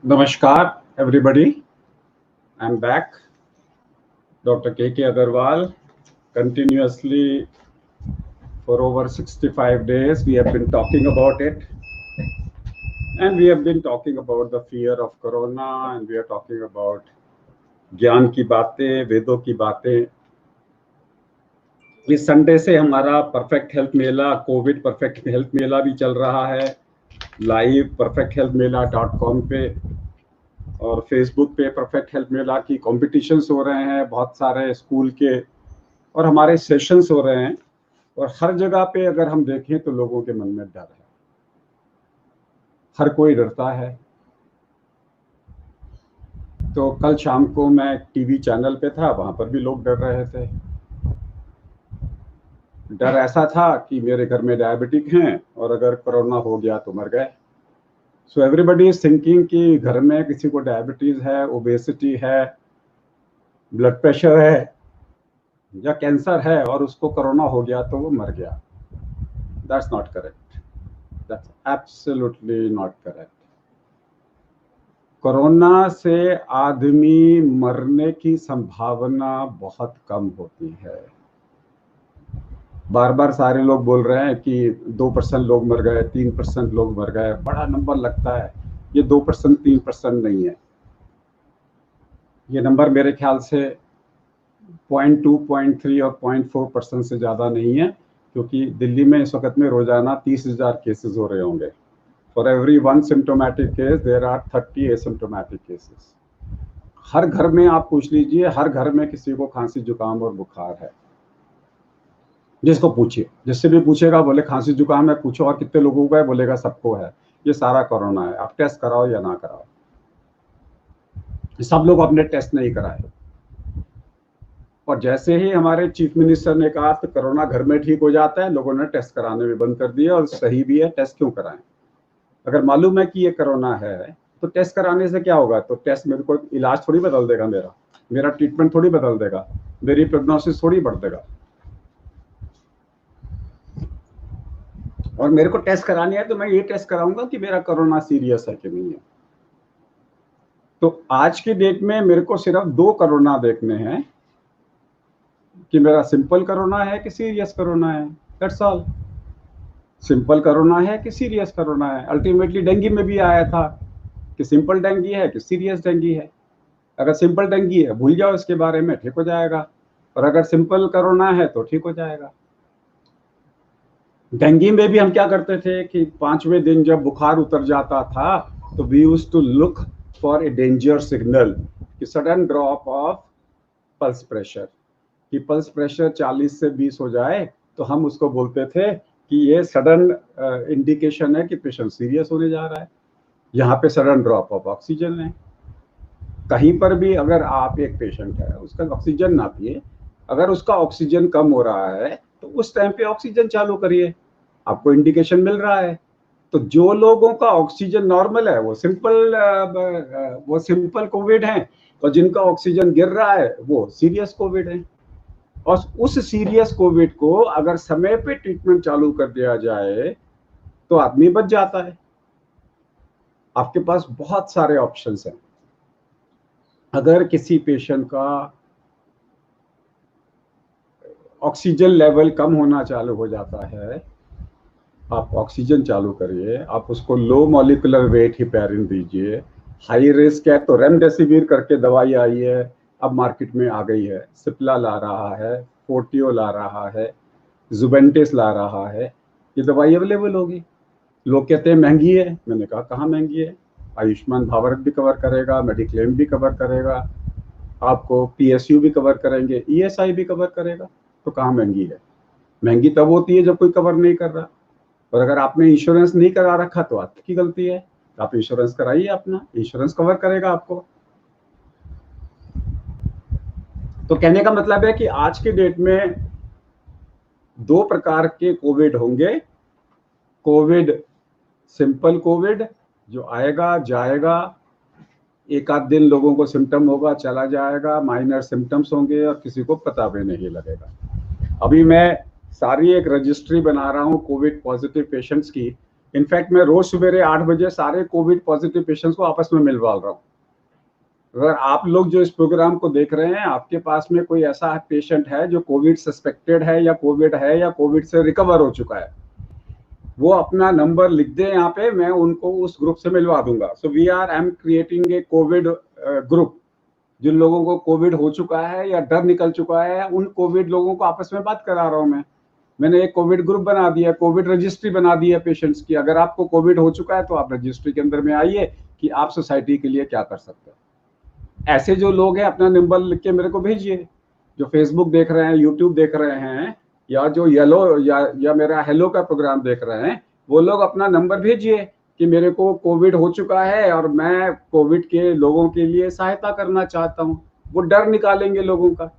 Namaskar, everybody. I'm back. Dr. K.K. Agarwal. Continuously for over 65 days, we have been talking about it. And we have been talking about the fear of Corona, and we are talking about ज्ञान की बातें, वेदों की बातें. इस Sunday से हमारा perfect health मेला, Covid perfect health मेला भी चल रहा है लाइव perfecthealthmela.com पे, और फेसबुक पे परफेक्ट हेल्थ मेला की कॉम्पिटिशन्स हो रहे हैं बहुत सारे स्कूल के, और हमारे सेशंस हो रहे हैं. और हर जगह पे अगर हम देखें तो लोगों के मन में डर है, हर कोई डरता है. तो कल शाम को मैं टीवी चैनल पे था, वहां पर भी लोग डर रहे थे. डर ऐसा था कि मेरे घर में डायबिटिक हैं और अगर कोरोना हो गया तो मर गए. सो एवरीबडी इज थिंकिंग कि घर में किसी को डायबिटीज है, ओबेसिटी है, ब्लड प्रेशर है या कैंसर है और उसको कोरोना हो गया तो वो मर गया. That's not correct. That's absolutely not correct. Corona से आदमी मरने की संभावना बहुत कम होती है. बार बार सारे लोग बोल रहे हैं कि 2% लोग मर गए, 3% लोग मर गए. बड़ा नंबर लगता है. ये 2% 3% नहीं है. ये नंबर मेरे ख्याल से 0.2, 0.3 और 0.4% से ज़्यादा नहीं है, क्योंकि दिल्ली में इस वक्त में रोजाना 30,000 केसेस हो रहे होंगे. For every one symptomatic case, there are 30 asymptomatic cases. हर घर में आप पूछ लीजिए, हर घर में किसी को खांसी जुकाम और बुखार है. जिसको पूछिए, जिससे भी पूछेगा बोले खांसी जुकाम है. पूछो और कितने लोगों को है, बोलेगा सबको है. ये सारा कोरोना है. आप टेस्ट कराओ या ना कराओ. सब लोग अपने टेस्ट नहीं कराए. और जैसे ही हमारे चीफ मिनिस्टर ने कहा तो कोरोना घर में ठीक हो जाता है, लोगों ने टेस्ट कराने भी बंद कर दिया. और सही भी है, टेस्ट क्यों कराएं. अगर मालूम है कि ये कोरोना है तो टेस्ट कराने से क्या होगा. तो टेस्ट मेरे को इलाज थोड़ी बदल देगा, मेरा ट्रीटमेंट थोड़ी बदल देगा, मेरी प्रोग्नोसिस थोड़ी बढ़ देगा. और मेरे को टेस्ट करानी है तो मैं ये टेस्ट कराऊंगा कि मेरा कोरोना सीरियस है कि नहीं है. तो आज की डेट में मेरे को सिर्फ 2 कोरोना देखने हैं कि मेरा सिंपल कोरोना है कि सीरियस कोरोना है. That's all. सिंपल कोरोना है कि सीरियस कोरोना है. अल्टीमेटली डेंगू में भी आया था कि सिंपल डेंगू है कि सीरियस डेंगू है. अगर सिंपल डेंगू है भूल जाओ इसके बारे में, ठीक हो जाएगा. और अगर सिंपल कोरोना है तो ठीक हो जाएगा. डेंगू में भी हम क्या करते थे कि 5वें दिन जब बुखार उतर जाता था तो we used to look for a danger signal, कि sudden drop of pulse pressure, कि पल्स प्रेशर 40 से 20 हो जाए तो हम उसको बोलते थे कि ये सडन इंडिकेशन है कि पेशेंट सीरियस होने जा रहा है. यहाँ पे सडन ड्रॉप ऑफ ऑक्सीजन है. कहीं पर भी अगर आप एक पेशेंट है, उसका ऑक्सीजन नापिए, अगर उसका ऑक्सीजन कम हो रहा है तो उस टाइम पे ऑक्सीजन चालू करिए, आपको इंडिकेशन मिल रहा है. तो जो लोगों का ऑक्सीजन नॉर्मल है वो सिंपल कोविड है, और जिनका ऑक्सीजन गिर रहा है वो सीरियस कोविड है. और उस सीरियस कोविड को अगर समय पे ट्रीटमेंट चालू कर दिया जाए तो आदमी बच जाता है. आपके पास बहुत सारे ऑप्शंस हैं. अगर किसी पेशेंट का ऑक्सीजन लेवल कम होना चालू हो जाता है, आप ऑक्सीजन चालू करिए, आप उसको लो मॉलिक्यूलर वेट हिपैरिन दीजिए. हाई रिस्क है तो रेमडेसिविर करके दवाई आई है, अब मार्केट में आ गई है. सिप्ला ला रहा है, फोर्टियो ला रहा है, जुवेंटिस ला रहा है. ये दवाई अवेलेबल होगी. लोग कहते हैं महंगी है. मैंने कहा कहाँ महंगी है. आयुष्मान भारत भी कवर करेगा, मेडिक्लेम भी कवर करेगा, आपको पीएसयू भी कवर करेंगे, ईएसआई भी कवर करेगा. तो कहाँ महंगी है. महंगी तब होती है जब कोई कवर नहीं कर रहा. और अगर आपने इंश्योरेंस नहीं करा रखा तो आपकी गलती है. आप इंश्योरेंस कराइए, अपना इंश्योरेंस कवर करेगा आपको. तो कहने का मतलब है कि आज के डेट में 2 प्रकार के कोविड होंगे. कोविड सिंपल कोविड जो आएगा जाएगा, एक आध दिन लोगों को सिम्टम होगा, चला जाएगा, माइनर सिम्टम्स होंगे और किसी को पता भी नहीं लगेगा. अभी मैं सारी एक रजिस्ट्री बना रहा हूँ कोविड पॉजिटिव पेशेंट्स की, इनफैक्ट मैं रोज सवेरे 8 बजे सारे कोविड पॉजिटिव पेशेंट्स को आपस में मिलवा रहा हूँ। अगर आप लोग जो इस प्रोग्राम को देख रहे हैं, आपके पास में कोई ऐसा पेशेंट है जो कोविड सस्पेक्टेड है या कोविड से रिकवर हो चुका है, वो अपना नंबर लिख दे यहाँ पे, मैं उनको उस ग्रुप से मिलवा दूंगा। So I am creating a covid group. जिन लोगों को कोविड हो चुका है या डर निकल चुका है, उन कोविड लोगों को आपस में बात करा रहा हूँ मैंने एक कोविड ग्रुप बना दिया, कोविड रजिस्ट्री बना दी है पेशेंट्स की। अगर आपको कोविड हो चुका है तो आप रजिस्ट्री के अंदर में आइए कि आप सोसाइटी के लिए क्या कर सकते हैं। ऐसे जो लोग हैं अपना नंबर लिख के मेरे को भेजिए, जो फेसबुक देख रहे हैं, यूट्यूब देख रहे हैं, या जो येलो या मेरा हेलो का प्रोग्राम देख रहे हैं, वो लोग अपना नंबर भेजिए कि मेरे को कोविड हो चुका है और मैं कोविड के लोगों के लिए सहायता करना चाहता हूँ। वो डर निकालेंगे लोगों का।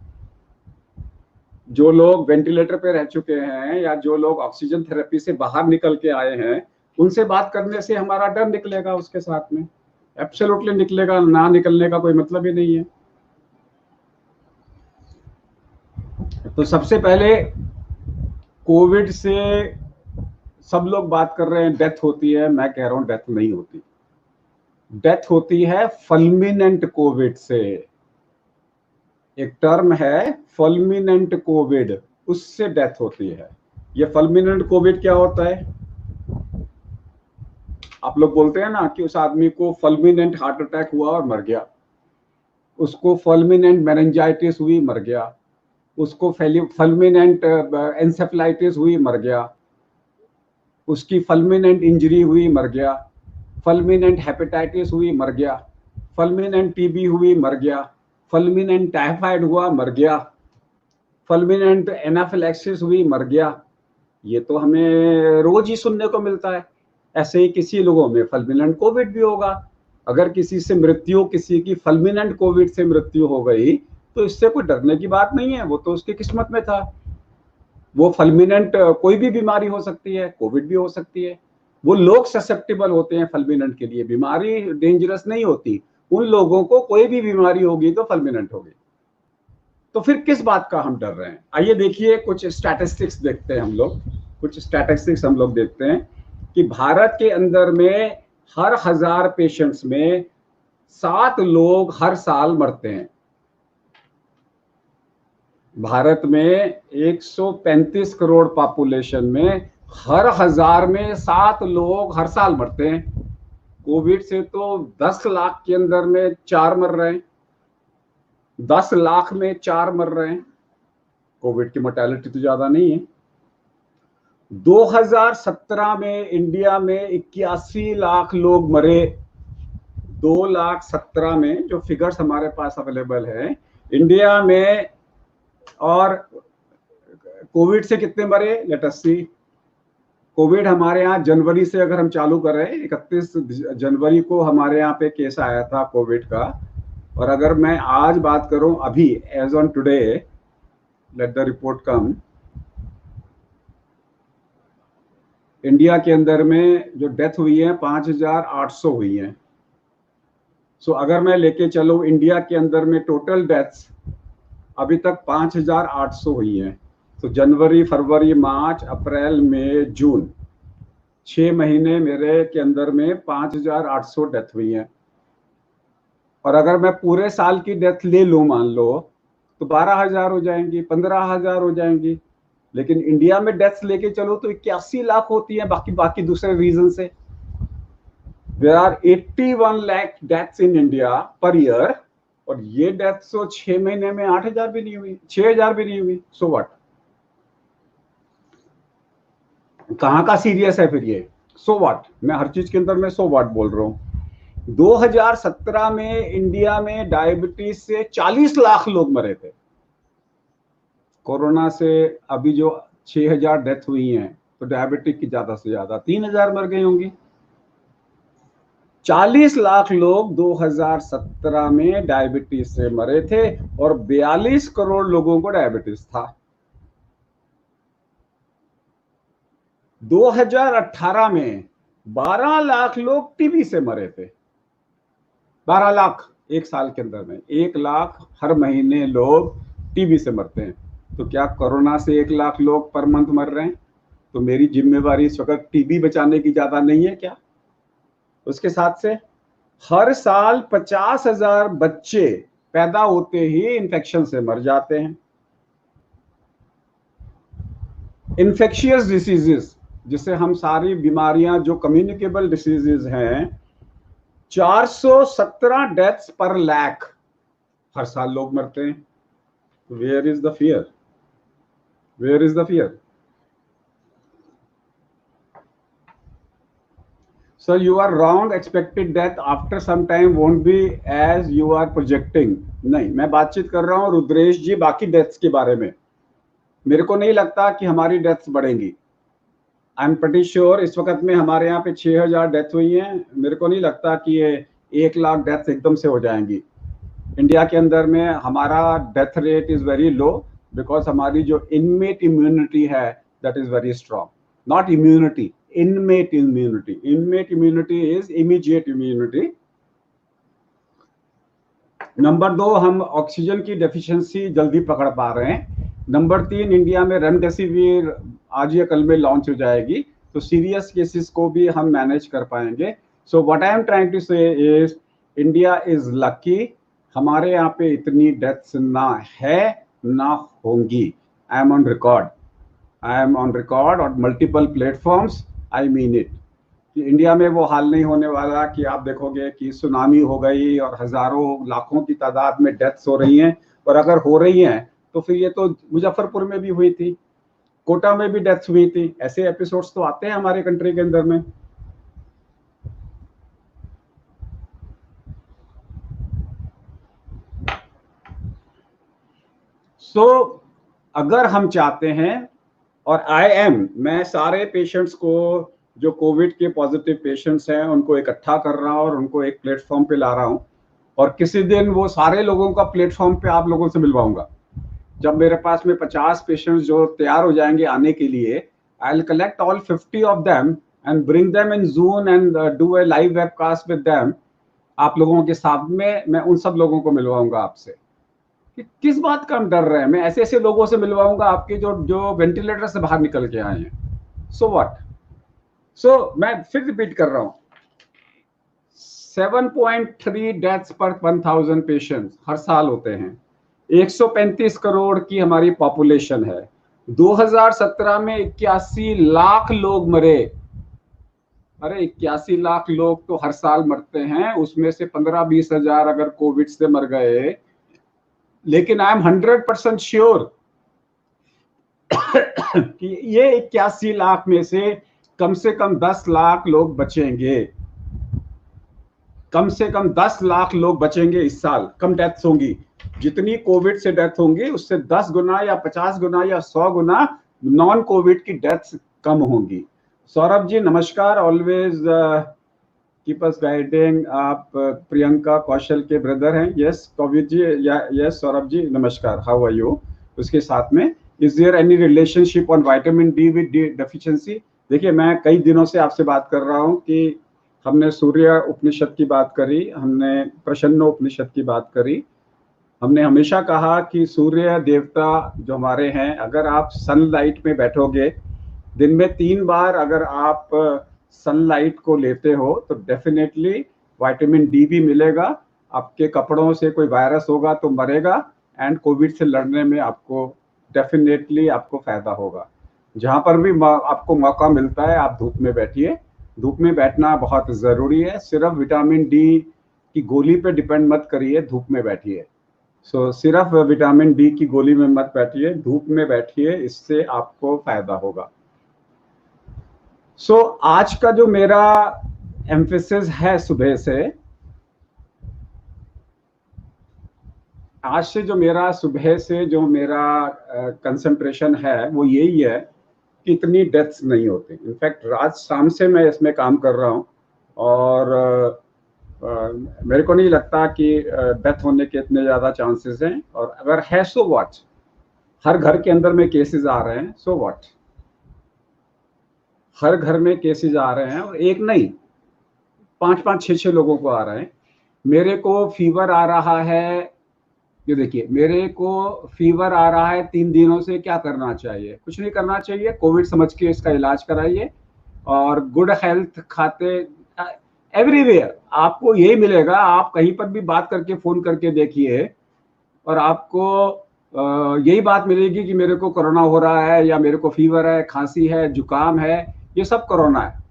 जो लोग वेंटिलेटर पे रह चुके हैं या जो लोग ऑक्सीजन थेरेपी से बाहर निकल के आए हैं, उनसे बात करने से हमारा डर निकलेगा उसके साथ में। एब्सोल्युटली निकलेगा, ना निकलने का कोई मतलब ही नहीं है। तो सबसे पहले कोविड से सब लोग बात कर रहे हैं डेथ होती है, मैं कह रहा हूं डेथ नहीं होती। डेथ होती है फल्मिनेंट कोविड से। एक टर्म है फल्मिनेंट कोविड, उससे डेथ होती है। ये फल्मिनेंट कोविड क्या होता है? आप लोग बोलते हैं ना कि उस आदमी को फल्मिनेंट हार्ट अटैक हुआ और मर गया, उसको फल्मिनेंट मेनिंजाइटिस हुई, मर गया, उसको फल्मिनेंट एंसेफेलाइटिस हुई, मर गया, उसकी फल्मिनेंट इंजरी हुई, मर गया, फल्मिनेंट हेपेटाइटिस हुई, मर गया, फल्मिनेंट टीबी हुई, मर गया, फल्मिनेंट टाइफाइड हुआ, मर गया, फल्मिनेंट एनाफिलैक्सिस हुई, मर गया। ये तो हमें रोज ही सुनने को मिलता है। ऐसे ही किसी लोगों में फल्मिनेंट कोविड भी होगा। अगर किसी से मृत्यु, किसी की फल्मिनेंट कोविड से मृत्यु हो गई तो इससे कोई डरने की बात नहीं है, वो तो उसकी किस्मत में था। वो फल्मिनेंट कोई भी बीमारी हो सकती है, कोविड भी हो सकती है। वो लोग ससेप्टेबल होते हैं फल्मिनेंट के लिए, बीमारी डेंजरस नहीं होती। उन लोगों को कोई भी बीमारी होगी तो फल्मिनेंट होगी। तो फिर किस बात का हम डर रहे हैं? आइए देखिए, कुछ स्टैटिस्टिक्स देखते हैं हम लोग। कुछ स्टैटिस्टिक्स हम लोग देखते हैं कि भारत के अंदर में हर 1000 पेशेंट्स में 7 लोग हर साल मरते हैं। भारत में 135 करोड़ पॉपुलेशन में हर 1000 में 7 लोग हर साल मरते हैं। कोविड से तो 10 लाख के अंदर में 4 मर रहे हैं, 10 लाख में 4 मर रहे हैं। कोविड की मोर्टेलिटी तो ज्यादा नहीं है। 2017 में इंडिया में 81 लाख लोग मरे। 2,17,000 में जो फिगर्स हमारे पास अवेलेबल है इंडिया में। और कोविड से कितने मरे? लेट अस सी। कोविड हमारे यहाँ जनवरी से अगर हम चालू करें, 31 जनवरी को हमारे यहाँ पे केस आया था कोविड का। और अगर मैं आज बात करूं, अभी as on today, let the report come, India के अंदर में जो डेथ हुई है 5,800 हुई हैं। सो अगर मैं लेके चलूं इंडिया के अंदर में टोटल डेथ्स अभी तक 5,800 हुई हैं। तो जनवरी, फरवरी, मार्च, अप्रैल, मई, जून, 6 महीने मेरे के अंदर में 5,800 डेथ हुई हैं। और अगर मैं पूरे साल की डेथ ले लूं, मान लो, तो 12,000 हो जाएंगी, 15,000 हो जाएंगी। लेकिन इंडिया में डेथ्स लेके चलो तो 81 लाख होती है बाकी दूसरे रीजन से। There are 81 lakh deaths in India per year. और ये डेथ्स तो 6 महीने में 8,000 भी नहीं हुई, 6,000 भी नहीं हुई। So what? कहाँ का सीरियस है फिर ये? So what? मैं हर चीज के अंदर में सो व्हाट बोल रहा हूँ। 2017 में इंडिया में डायबिटीज से 40 लाख लोग मरे थे। कोरोना से अभी जो 6,000 डेथ हुई हैं, तो डायबिटिक की ज्यादा से ज्यादा 3,000 मर गई होंगी। 40 लाख लोग 2017 में डायबिटीज से मरे थे और 42 करोड़ लोगों को डायबिटीज था। 2018 में 12 लाख लोग टीबी से मरे थे। 12 लाख एक साल के अंदर में। 1 लाख हर महीने लोग टीबी से मरते हैं। तो क्या कोरोना से 1 लाख लोग पर मंथ मर रहे हैं? तो मेरी जिम्मेवारी इस वक्त टीबी बचाने की ज्यादा नहीं है क्या? उसके साथ से हर साल 50,000 बच्चे पैदा होते ही इन्फेक्शन से मर जाते हैं। इन्फेक्शियस डिसीजेस, जिसे हम सारी बीमारियां जो कम्युनिकेबल डिसीजेस हैं, 417 डेथ्स पर लाख हर साल लोग मरते हैं। Where is the fear? Where is the fear? Sir, you are wrong. Expected death after some time won't be as you are projecting. नहीं, मैं बातचीत कर रहा हूं रुद्रेश जी बाकी डेथ्स के बारे में। मेरे को नहीं लगता कि हमारी डेथ्स बढ़ेंगी। आई एम प्रीटी श्योर इस वक्त में हमारे यहाँ पे 6,000 डेथ हुई हैं। मेरे को नहीं लगता कि ये 1,00,000 डेथ्स एकदम से हो जाएंगी। इंडिया के अंदर में हमारा death rate is very low because हमारी जो इनमेट इम्यूनिटी है that is very strong. Not immunity, inmate immunity. Inmate immunity is immediate immunity. Number 2, हम ऑक्सीजन की डेफिशिएंसी जल्दी पकड़ पा रहे हैं. नंबर 3, इंडिया में रेमडेसिविर आज या कल में लॉन्च हो जाएगी, तो सीरियस केसेस को भी हम मैनेज कर पाएंगे. So what I am trying to say is India is lucky. हमारे यहाँ पे इतनी डेथ्स ना है ना होंगी. I am on record. I am on record और multiple platforms. I mean it कि इंडिया में वो हाल नहीं होने वाला कि आप देखोगे कि सुनामी हो गई और हजारों लाखों की तादाद में डेथ्स हो रही हैं. और अगर हो रही हैं तो फिर ये तो मुजफ्फरपुर में भी हुई थी, कोटा में भी डेथ्स हुई थी. ऐसे एपिसोड्स तो आते हैं हमारे कंट्री के अंदर में. सो अगर हम चाहते हैं, और मैं सारे पेशेंट्स को जो कोविड के पॉजिटिव पेशेंट्स हैं उनको इकट्ठा कर रहा हूं और उनको एक प्लेटफॉर्म पे ला रहा हूं, और किसी दिन वो सारे लोगों का प्लेटफॉर्म पे आप लोगों से मिलवाऊंगा. जब मेरे पास में 50 पेशेंट्स जो तैयार हो जाएंगे आने के लिए, I will collect all 50 of them and bring them in zoom and do a live webcast with them. आप लोगों के साथ में मैं उन सब लोगों को मिलवाऊंगा आपसे. कि किस बात का हम डर रहे हैं? मैं ऐसे ऐसे लोगों से मिलवाऊंगा आपके जो जो वेंटिलेटर से बाहर निकल के आए हैं. So what? सो मैं फिर रिपीट कर रहा हूं, 7.3 डेथ्स पर 1,000 पेशेंट्स हर साल होते हैं. 135 करोड़ की हमारी पॉपुलेशन है. 2017 में 81 लाख लोग मरे. अरे 81 लाख लोग तो हर साल मरते हैं, उसमें से 15-20 हजार अगर कोविड से मर गए. लेकिन आई एम 100% श्योर कि ये 81 लाख में से कम 10 लाख लोग बचेंगे. कम से कम 10 लाख लोग बचेंगे इस साल. कम डेथ्स होंगी. जितनी कोविड से डेथ होंगी उससे 10 गुना या 50 गुना या 100 गुना नॉन कोविड की डेथ्स कम होंगी. सौरभ जी नमस्कार. Always keep us guiding. आप प्रियंका कौशल के ब्रदर हैं. यस कोविड जी. यस सौरभ जी नमस्कार. How are you? उसके साथ में is there any relationship on vitamin D with deficiency? देखिए, मैं कई दिनों से आपसे बात कर रहा हूं कि हमने सूर्य उपनिषद की बात करी, हमने प्रसन्न उपनिषद की बात करी. हमने हमेशा कहा कि सूर्य देवता जो हमारे हैं, अगर आप सनलाइट में बैठोगे दिन में 3 बार, अगर आप सनलाइट को लेते हो तो डेफिनेटली विटामिन डी भी मिलेगा. आपके कपड़ों से कोई वायरस होगा तो मरेगा, एंड कोविड से लड़ने में आपको डेफिनेटली आपको फायदा होगा. जहां पर भी आपको मौका मिलता है आप धूप में बैठिए. धूप में बैठना बहुत जरूरी है. सिर्फ विटामिन डी की गोली पे डिपेंड मत करिए, धूप में बैठिए. सो सिर्फ विटामिन डी की गोली में मत बैठिए, धूप में बैठिए, इससे आपको फायदा होगा. सो आज का जो मेरा एम्फेसिस है सुबह से, जो मेरा कंसंट्रेशन है वो यही है कि इतनी डेथ्स नहीं होती. इनफैक्ट रात शाम से मैं इसमें काम कर रहा हूँ और मेरे को नहीं लगता कि डेथ होने के इतने ज्यादा चांसेस हैं. और अगर है सो व्हाट? हर घर के अंदर में केसेस आ रहे हैं. So what? हर घर में केसेस आ रहे हैं, और एक नहीं 5-5, 6-6 लोगों को आ रहे हैं. मेरे को फीवर आ रहा है ये देखिए, मेरे को फीवर आ रहा है 3 दिनों से, क्या करना चाहिए? कुछ नहीं करना चाहिए, कोविड समझ के इसका इलाज कराइए और गुड हेल्थ खाते एवरीवेयर आपको यही मिलेगा। आप कहीं पर भी बात करके फोन करके देखिए और आपको यही बात मिलेगी कि मेरे को कोरोना हो रहा है या मेरे को फीवर है, खांसी है, जुकाम है, ये सब कोरोना है।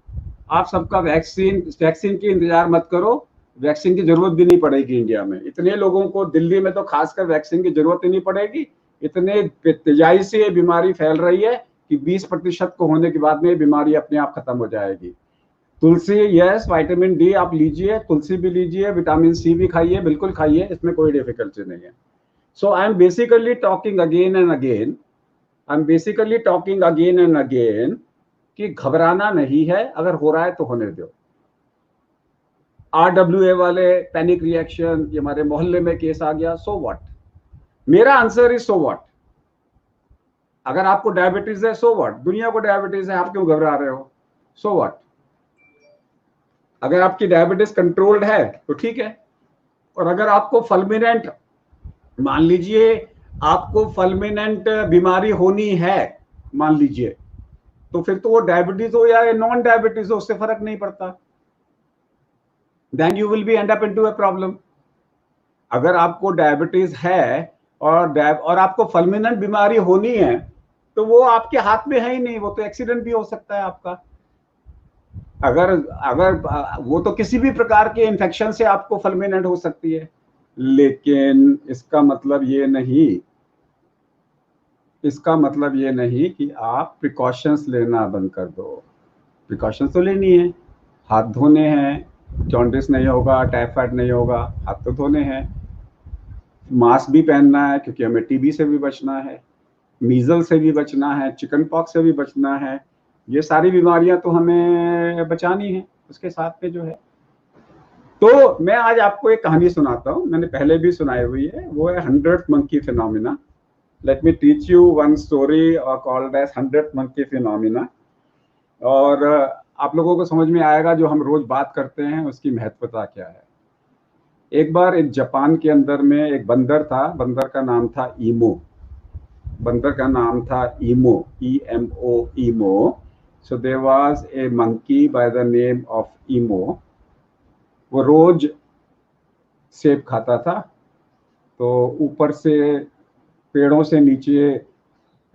आप सबका वैक्सीन की इंतजार मत करो, वैक्सीन की जरूरत भी नहीं पड़ेगी इंडिया में। इतने लोगों को दिल्ली में तो खासकर वैक्सीन की जरूरत ही नहीं पड़ेगी। इतने तेजाई से ये बीमारी फैल रही है कि 20% को होने के बाद में बीमारी अपने आप खत्म हो जाएगी। तुलसी, यस, विटामिन डी आप लीजिए, तुलसी भी लीजिए, विटामिन सी भी खाइए, बिल्कुल खाइए, इसमें कोई डिफिकल्टी नहीं है। So I am basically talking again and again, कि घबराना नहीं है, अगर हो रहा है तो होने दो। RWA वाले पैनिक रिएक्शन, ये हमारे मोहल्ले में केस आ गया, सो व्हाट? मेरा आंसर इज सो व्हाट। अगर आपको डायबिटीज है, सो व्हाट? दुनिया को डायबिटीज है, आप क्यों घबरा रहे हो? So what? अगर आपकी डायबिटीज कंट्रोल्ड है तो ठीक है। और अगर आपको फल्मिनेंट, मान लीजिए आपको फल्मिनेंट बीमारी होनी है, मान लीजिए, तो फिर तो वो डायबिटीज हो या नॉन डायबिटीज हो, उससे फर्क नहीं पड़ता। Then you will be end up into a problem. अगर आपको डायबिटीज है और आपको फल्मिनेंट बीमारी होनी है, तो वो आपके हाथ में है ही नहीं, वो तो एक्सीडेंट भी हो सकता है आपका। अगर अगर वो तो किसी भी प्रकार के इन्फेक्शन से आपको फल्मिनेंट हो सकती है, लेकिन इसका मतलब ये नहीं कि आप प्रिकॉशंस लेना बंद कर दो। प्रिकॉशंस तो लेनी है, हाथ धोने हैं, जॉन्डिस नहीं होगा, टाइफाइड नहीं होगा, हाथ तो धोने हैं, मास्क भी पहनना है क्योंकि हमें टीबी से भी बचना है, मीजल से भी बचना है, चिकन पॉक्स से भी बचना है। ये सारी बीमारियां तो हमें बचानी है, उसके साथ में जो है। तो मैं आज आपको एक कहानी सुनाता हूँ, मैंने पहले भी सुनाई हुई है, वो है 100th monkey phenomena. Let me teach you one story called as 100th monkey phenomena. और आप लोगों को समझ में आएगा जो हम रोज बात करते हैं उसकी महत्वता क्या है। एक बार एक जापान के अंदर में एक बंदर था, बंदर का नाम था Emo. EMO, Emo. So there was a monkey by the name of Emo. वो रोज सेब खाता था, तो ऊपर से पेड़ों से नीचे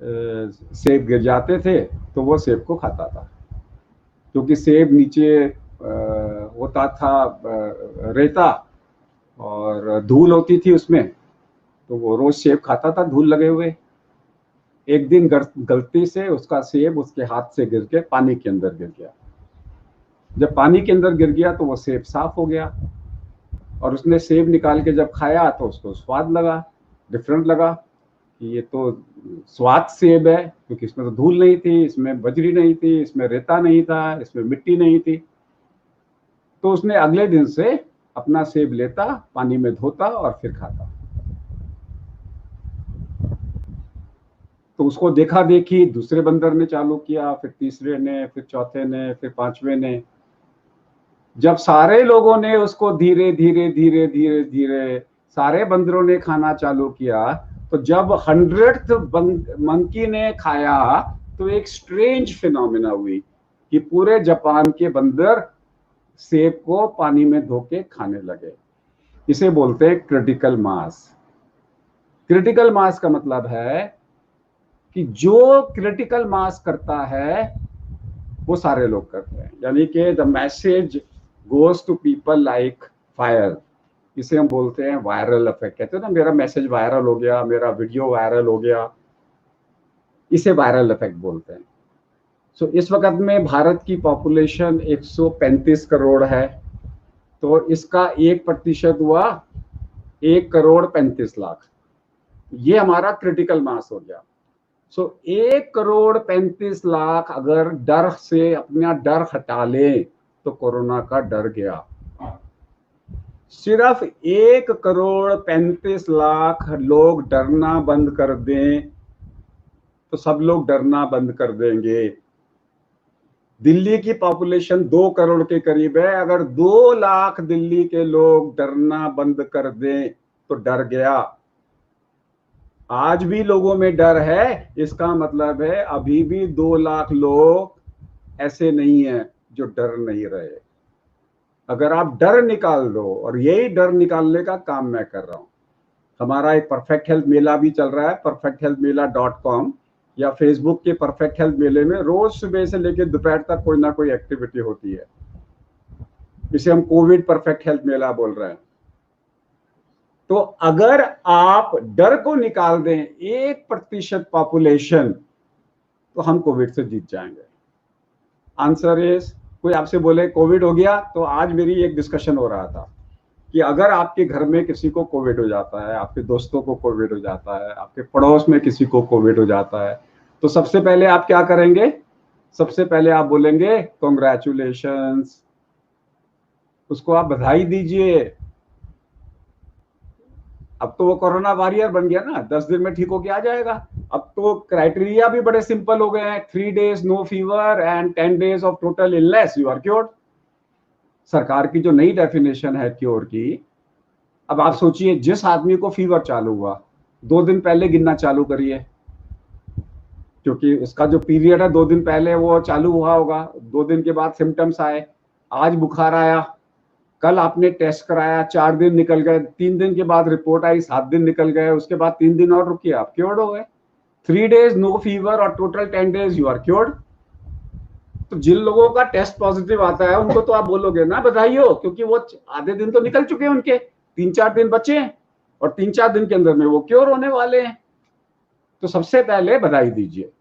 सेब गिर जाते थे, तो वो सेब को खाता था। क्योंकि सेब नीचे होता था रेता और धूल होती थी उसमें, तो वो रोज सेब खाता था धूल लगे हुए। एक दिन गलती से उसका सेब उसके हाथ से गिर के पानी के अंदर गिर गया। जब पानी के अंदर गिर गया तो वो सेब साफ हो गया, और उसने सेब निकाल के जब खाया तो उसको स्वाद लगा, डिफरेंट लगा कि ये तो स्वाद सेब है, क्योंकि इसमें तो धूल नहीं थी, इसमें बजरी नहीं थी, इसमें रेता नहीं था, इसमें मिट्टी नहीं थी। तो उसने अगले दिन से अपना सेब लेता, पानी में धोता और फिर खाता। तो उसको देखा देखी दूसरे बंदर ने चालू किया, फिर तीसरे ने, फिर चौथे ने, फिर पांचवे ने। जब सारे लोगों ने उसको धीरे धीरे धीरे धीरे धीरे सारे बंदरों ने खाना चालू किया, तो जब 100th मंकी ने खाया तो एक स्ट्रेंज फिनोमिना हुई कि पूरे जापान के बंदर सेब को पानी में धो के खाने लगे। इसे बोलते हैं क्रिटिकल मास। क्रिटिकल मास का मतलब है कि जो क्रिटिकल मास करता है वो सारे लोग करते हैं, यानी कि the message goes to people like fire. इसे हम बोलते हैं वायरल इफेक्ट। कहते हैं ना, मेरा मैसेज वायरल हो गया, मेरा वीडियो वायरल हो गया, इसे वायरल इफेक्ट बोलते हैं। सो इस वक्त में भारत की पॉपुलेशन 135 करोड़ है, तो इसका 1% हुआ 1,35,00,000। ये हमारा क्रिटिकल मास हो गया। सो 1,35,00,000 अगर डर से अपना डर हटा ले तो कोरोना का डर गया। सिर्फ 1,35,00,000 लोग डरना बंद कर दें तो सब लोग डरना बंद कर देंगे। दिल्ली की पॉपुलेशन 2 करोड़ के करीब है, अगर 2 लाख दिल्ली के लोग डरना बंद कर दें तो डर गया। आज भी लोगों में डर है, इसका मतलब है अभी भी 2 लाख लोग ऐसे नहीं है जो डर नहीं रहे। अगर आप डर निकाल दो, और यही डर निकालने का काम मैं कर रहा हूं। हमारा एक परफेक्ट हेल्थ मेला भी चल रहा है, perfecthealthmela.com, या फेसबुक के परफेक्ट हेल्थ मेले में रोज सुबह से लेकर दोपहर तक कोई ना कोई एक्टिविटी होती है। इसे हम कोविड परफेक्ट हेल्थ मेला बोल रहे हैं। तो अगर आप डर को निकाल दें 1% पॉपुलेशन, तो हम कोविड से जीत जाएंगे। आंसर इज, कोई आपसे बोले कोविड हो गया, तो आज मेरी एक डिस्कशन हो रहा था कि अगर आपके घर में किसी को कोविड हो जाता है, आपके दोस्तों को कोविड हो जाता है, आपके पड़ोस में किसी को कोविड हो जाता है, तो सबसे पहले आप क्या करेंगे? सबसे पहले आप बोलेंगे कॉन्ग्रेचुलेशंस, उसको आप बधाई दीजिए। अब तो वो कोरोना वॉरियर बन गया ना, 10 दिन में ठीक होके आ जाएगा। अब तो क्राइटेरिया भी बड़े सिंपल हो गए हैं, 3 days no fever and 10 days of total illness, you are cured. सरकार की जो नई डेफिनेशन है क्योर की, अब आप सोचिए, जिस आदमी को फीवर चालू हुआ 2 दिन पहले गिनना चालू करिए, क्योंकि उसका जो पीरियड है 2 दिन पहले वो चालू हुआ होगा। 2 दिन के बाद सिम्टम्स आए, आज बुखार आया, कल आपने टेस्ट कराया, 4 दिन निकल गए, 3 दिन के बाद रिपोर्ट आई, 7 दिन निकल गए, उसके बाद 3 दिन और रुकिए, आप क्योर्ड हो गए। 3 days नो फीवर और total 10 days you are cured. तो जिन लोगों का टेस्ट पॉजिटिव आता है उनको तो आप बोलोगे ना बधाई हो, क्योंकि वो आधे दिन तो निकल चुके हैं, उनके 3-4 दिन बचे हैं, और 3-4 दिन के अंदर में वो क्योर होने वाले हैं। तो सबसे पहले बधाई दीजिए।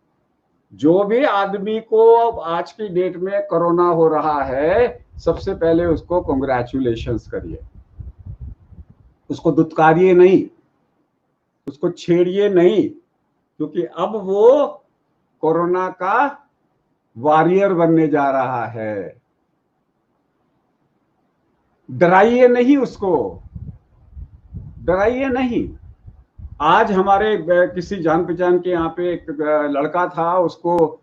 जो भी आदमी को आज की डेट में कोरोना हो रहा है, सबसे पहले उसको कॉन्ग्रेचुलेशंस करिए, उसको दुत्कारिए नहीं, उसको छेड़िए नहीं, क्योंकि अब वो कोरोना का वॉरियर बनने जा रहा है। डराइए नहीं उसको, डराइए नहीं। आज हमारे किसी जान पहचान के यहाँ पे एक लड़का था, उसको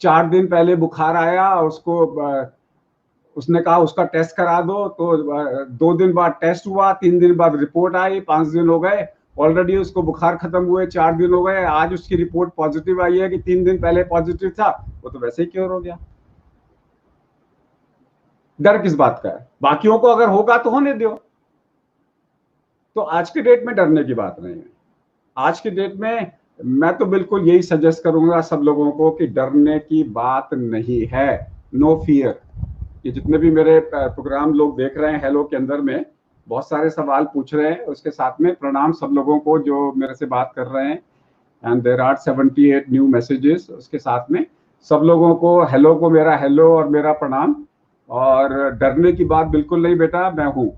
4 दिन पहले बुखार आया, उसको उसने कहा उसका टेस्ट करा दो, तो 2 दिन बाद टेस्ट हुआ, 3 दिन बाद रिपोर्ट आई, 5 दिन हो गए, ऑलरेडी उसको बुखार खत्म हुए, 4 दिन हो गए, आज उसकी रिपोर्ट पॉजिटिव आई है कि 3 दिन पहले पॉजिटिव था, वो तो वैसे ही क्योर हो गया। डर किस बात का है? बाकियों को अगर होगा तो होने दो। तो आज की डेट में डरने की बात नहीं है। आज की डेट में मैं तो बिल्कुल यही सजेस्ट करूंगा सब लोगों को कि डरने की बात नहीं है, नो फियर। ये जितने भी मेरे प्रोग्राम लोग देख रहे हैं हेलो के अंदर में, बहुत सारे सवाल पूछ रहे हैं, उसके साथ में प्रणाम सब लोगों को जो मेरे से बात कर रहे हैं, and there are 78 new messages. उसके साथ में सब लोगों को हेलो को मेरा हेलो और मेरा प्रणाम। और डरने की बात बिल्कुल नहीं बेटा, मैं हूँ।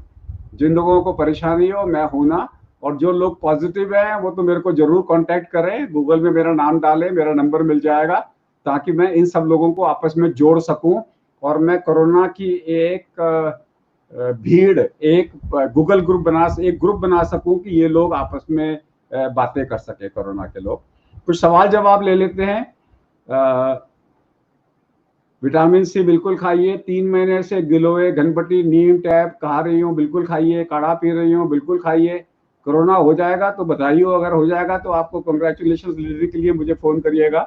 जिन लोगों को परेशानी हो, मैं हूं ना। और जो लोग पॉजिटिव हैं वो तो मेरे को जरूर कांटेक्ट करें, गूगल में मेरा नाम डालें, मेरा नंबर मिल जाएगा, ताकि मैं इन सब लोगों को आपस में जोड़ सकूं, और मैं कोरोना की एक भीड़, एक गूगल ग्रुप एक ग्रुप बना सकूं कि ये लोग आपस में बातें कर सके, कोरोना के लोग। कुछ सवाल जवाब ले लेते हैं। विटामिन सी बिल्कुल खाइए, 3 महीने से गिलोय, घनपटी, नीम टैब खा रही हूँ, बिल्कुल खाइए। काढ़ा पी रही हूँ, बिल्कुल खाइए। कोरोना हो जाएगा तो बधाई हो, अगर हो जाएगा तो आपको कॉन्ग्रेचुलेशन लेने के लिए मुझे फोन करिएगा।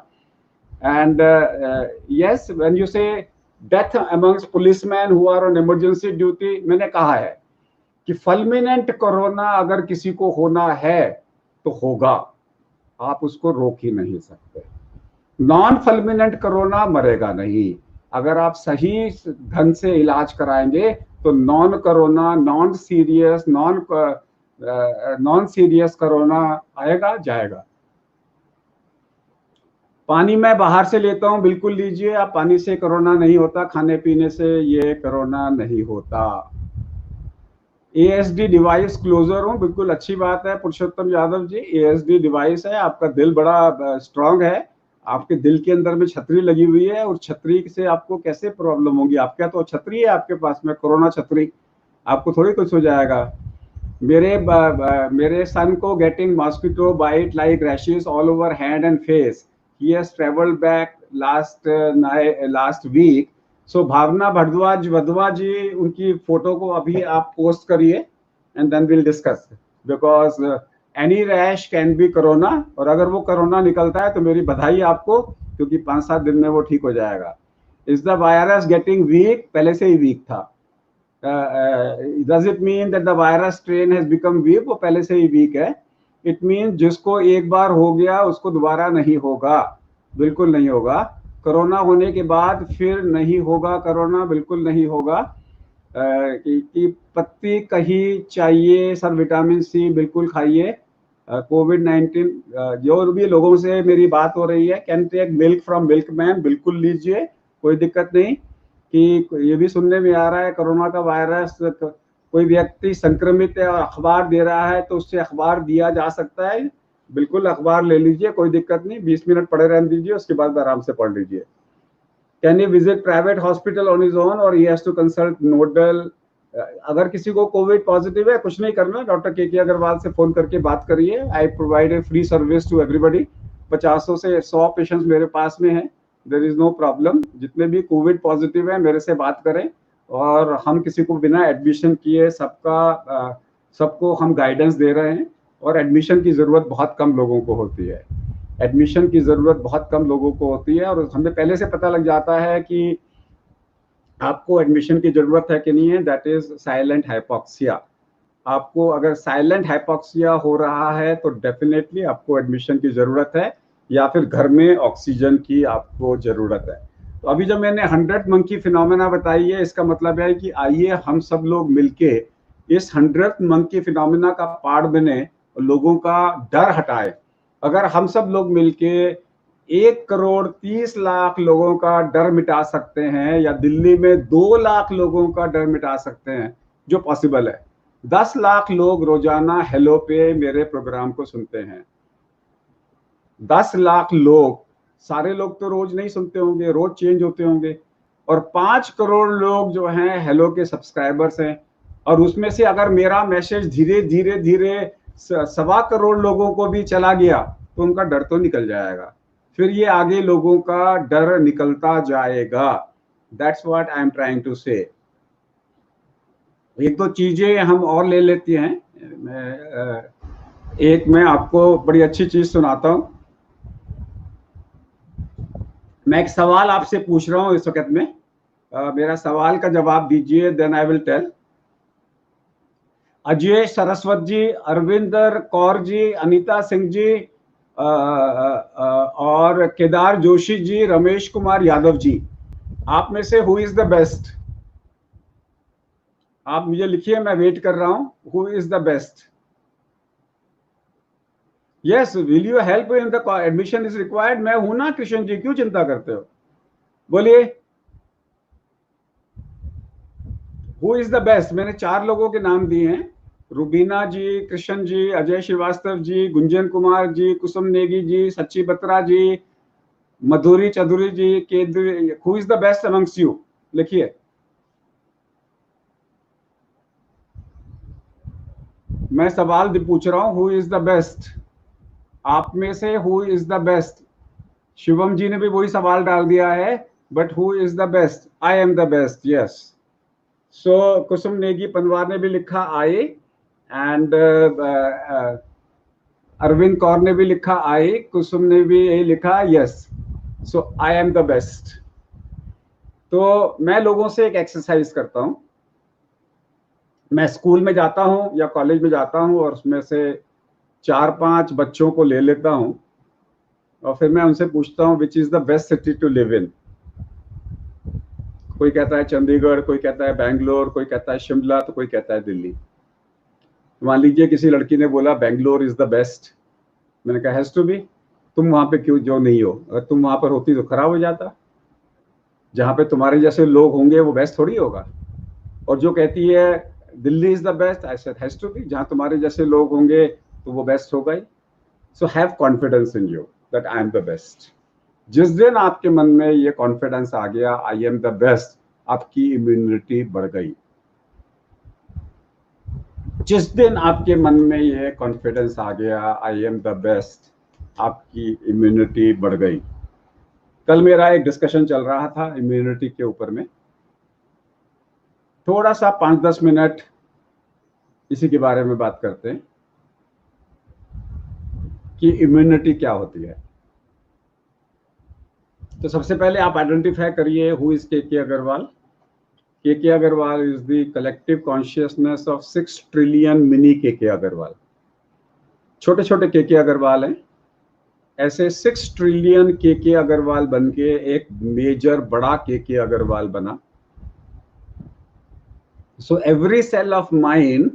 And yes, when you say death amongst policeman who are on emergency duty, मैंने कहा है कि फल्मिनेंट कोरोना अगर किसी को होना है तो होगा, आप उसको रोक ही नहीं सकते। नॉन फल्मिनेंट कोरोना मरेगा नहीं। अगर आप सही ढंग से इलाज कराएंगे तो non corona, non serious corona आएगा जाएगा। पानी मैं बाहर से लेता हूं, बिल्कुल लीजिए आप, पानी से कोरोना नहीं होता, खाने पीने से ये कोरोना नहीं होता। ASD डिवाइस क्लोजर हूं, बिल्कुल अच्छी बात है पुरुषोत्तम यादव जी। ASD डिवाइस है, आपका दिल बड़ा स्ट्रांग है, आपके दिल के अंदर में छतरी लगी हुई है, और छतरी से आपको कैसे प्रॉब्लम होगी? आपका तो छतरी है आपके पास में, कोरोना छतरी, आपको थोड़ी कुछ हो जाएगा। मेरे सन को getting mosquito bite like rashes all over hand and face, he has travelled back last week. So Bhavna Bharadwaj Wadhwa ji, उनकी फोटो को अभी आप पोस्ट करिए, and then will discuss, because any rash can be corona, और अगर वो कोरोना निकलता है तो मेरी बधाई आपको, क्योंकि 5-7 दिन में वो ठीक हो जाएगा। Is the virus getting weak? पहले से ही वीक था। Does it mean that the virus strain has become weak? वो पहले से ही वीक है। इट मीन जिसको एक बार हो गया उसको दोबारा नहीं होगा, बिल्कुल नहीं होगा। कोरोना होने के बाद फिर नहीं होगा कोरोना, बिल्कुल नहीं होगा। कि पत्ती कहीं चाहिए सर, विटामिन सी बिल्कुल खाइए। कोविड-19 जो भी लोगों से मेरी बात हो रही है, can take milk from milkman, बिल्कुल लीजिए, कोई दिक्कत नहीं। कि ये भी सुनने में आ रहा है कोरोना का वायरस कोई व्यक्ति संक्रमित है और अखबार दे रहा है तो उससे अखबार दिया जा सकता है, बिल्कुल अखबार ले लीजिए, कोई दिक्कत नहीं, 20 मिनट पढ़े रहने दीजिए, उसके बाद आराम से पढ़ लीजिए। Can he visit private hospital on his own और he has to consult nodal? अगर किसी को कोविड पॉजिटिव है, कुछ नहीं करना, डॉक्टर के अग्रवाल से फोन करके बात करिए। I provide a free service to everybody. 50 से 100 पेशेंट्स मेरे पास में हैं, देयर इज नो प्रॉब्लम। जितने भी कोविड पॉजिटिव है मेरे से बात करें, और हम किसी को बिना एडमिशन किए सबको हम गाइडेंस दे रहे हैं। और एडमिशन की जरूरत बहुत कम लोगों को होती है, एडमिशन की जरूरत बहुत कम लोगों को होती है, और हमें पहले से पता लग जाता है कि आपको एडमिशन की जरूरत है कि नहीं है। That is silent hypoxia. आपको अगर साइलेंट हाइपोक्सिया हो रहा है तो डेफिनेटली आपको एडमिशन की जरूरत है, या फिर घर में ऑक्सीजन की आपको जरूरत है। तो अभी जब मैंने 100 मंकी फिनोमेना बताई है, इसका मतलब है कि आइए हम सब लोग मिलके इस 100 मंकी फिनोमेना का पार्ट बने, लोगों का डर हटाए। अगर हम सब लोग मिलके 1,30,00,000 लोगों का डर मिटा सकते हैं, या दिल्ली में 2 लाख लोगों का डर मिटा सकते हैं, जो पॉसिबल है। 10 लाख लोग रोजाना हेलो पे मेरे प्रोग्राम को सुनते हैं। 10 लाख लोग, सारे लोग तो रोज नहीं सुनते होंगे, रोज चेंज होते होंगे। और 5 करोड़ लोग जो हैं हेलो के सब्सक्राइबर्स हैं, और उसमें से अगर मेरा मैसेज धीरे धीरे धीरे 1.25 करोड़ लोगों को भी चला गया तो उनका डर तो निकल जाएगा, फिर ये आगे लोगों का डर निकलता जाएगा। That's what I am trying to say. एक दो चीजें हम और ले लेती हैं। एक मैं आपको बड़ी अच्छी चीज सुनाता हूं। मैं एक सवाल आपसे पूछ रहा हूं इस वक्त में, मेरा सवाल का जवाब दीजिए, then I will tell. Ajay Saraswat ji, Arvinder Kaur ji, Anita Singh ji, और केदार जोशी जी, रमेश कुमार यादव जी, आप में से हु इज द बेस्ट? आप मुझे लिखिए, मैं वेट कर रहा हूं। Who is the best? Yes, will you help in the admission is required? मैं हूं ना कृष्ण जी, क्यों चिंता करते हो, बोलिए। Who is the best? मैंने 4 लोगों के नाम दिए हैं, रुबीना जी, कृष्ण जी, अजय श्रीवास्तव जी, गुंजन कुमार जी, कुसुम नेगी जी, सच्ची बत्रा जी, मधुरी चौधरी जी, केंद्र। Who is the best amongst you? लिखिए। मैं सवाल पूछ रहा हूं, हु इज द बेस्ट? आप में से who is the best? Shivam ji ने भी वही सवाल डाल दिया है, but who is the best? I am the best, yes. So Kusum Negi Panwar ने भी लिखा आई, एंड अरविंद कौर ने भी लिखा आई, कुसुम ने भी यही लिखा yes. So I am the best. तो मैं लोगों से एक एक्सरसाइज करता हूं। मैं स्कूल में जाता हूं या कॉलेज में जाता हूं, और उसमें से 4-5 बच्चों को ले लेता हूं, और फिर मैं उनसे पूछता हूं which is the best city to live in. कोई कहता है चंडीगढ़, कोई कहता है बैंगलोर, कोई कहता है शिमला, तो कोई कहता है दिल्ली। मान लीजिए किसी लड़की ने बोला बैंगलोर इज द बेस्ट। मैंने कहा हैज टू बी। तुम वहां पे क्यों जो नहीं हो? अगर तुम वहां पर होती तो खराब हो जाता। जहां पे तुम्हारे जैसे लोग होंगे वो बेस्ट थोड़ी होगा। और जो कहती है Delhi is the best, I said has to be. जहां तुम्हारे जैसे लोग होंगे तो वो बेस्ट होगा ही। So have confidence in you that I am the best. जिस दिन आपके मन में ये कॉन्फिडेंस आ गया, आई एम द बेस्ट, आपकी इम्यूनिटी बढ़ गई। जिस दिन आपके मन में ये कॉन्फिडेंस आ गया, आई एम द बेस्ट, आपकी इम्यूनिटी बढ़ गई। कल मेरा एक डिस्कशन चल रहा था इम्यूनिटी के ऊपर में, थोड़ा सा 5-10 मिनट इसी के बारे में बात करते हैं। कि इम्यूनिटी क्या होती है। तो सबसे पहले आप आइडेंटिफाई करिए who is K Agrawal. K Agrawal is the collective consciousness of 6 trillion mini K Agrawal. छोटे छोटे के अग्रवाल हैं, ऐसे 6 ट्रिलियन के अग्रवाल बन के एक मेजर बड़ा के अग्रवाल बना। So every cell of mine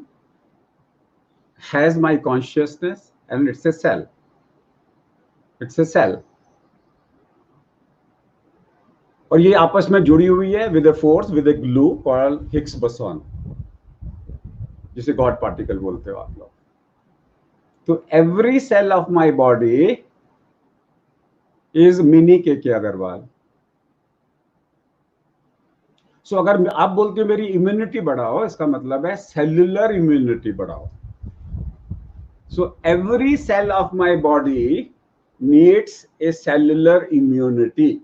has my consciousness and it's a cell, it's a cell. और ये आपस में जुड़ी हुई है with a force, with a glue called Higgs boson, जिसे गॉड पार्टिकल बोलते हो आप लोग। तो every cell of my body is mini K Agrawal. सो अगर आप बोलते हो मेरी इम्यूनिटी बढ़ाओ, इसका मतलब है सेल्युलर इम्यूनिटी बढ़ाओ। So every cell of my body needs a cellular immunity.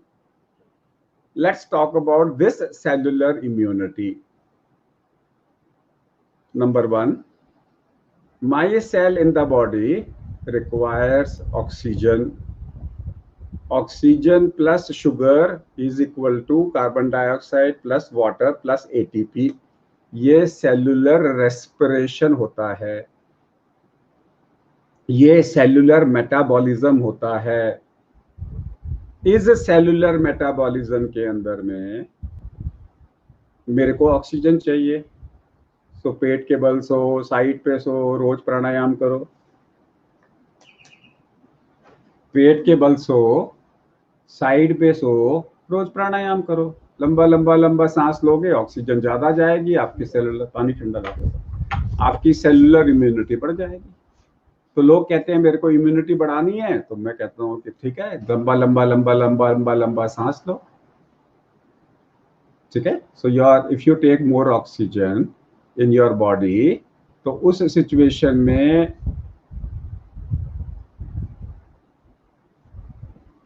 Let's talk about this cellular immunity. Number 1, my cell in the body requires oxygen. Oxygen plus sugar is equal to carbon dioxide plus water plus ATP. ये cellular respiration होता है, ये cellular metabolism होता है। इस cellular metabolism के अंदर में मेरे को ऑक्सीजन चाहिए। तो पेट के बल सो, साइड पे सो, रोज प्राणायाम करो। पेट के बल सो, साइड पे सो, रोज प्राणायाम करो। लंबा लंबा लंबा सांस लोगे, ऑक्सीजन ज्यादा जाएगी, आपकी सेलुलर, पानी ठंडा लगेगा, आपकी सेलुलर इम्यूनिटी बढ़ जाएगी। तो लोग कहते हैं मेरे को इम्यूनिटी बढ़ानी है, तो मैं कहता हूँ कि ठीक है, लंबा लंबा लंबा लंबा लंबा लंबा सांस लो, ठीक है। So your if you take more oxygen in your body, तो उस सिचुएशन में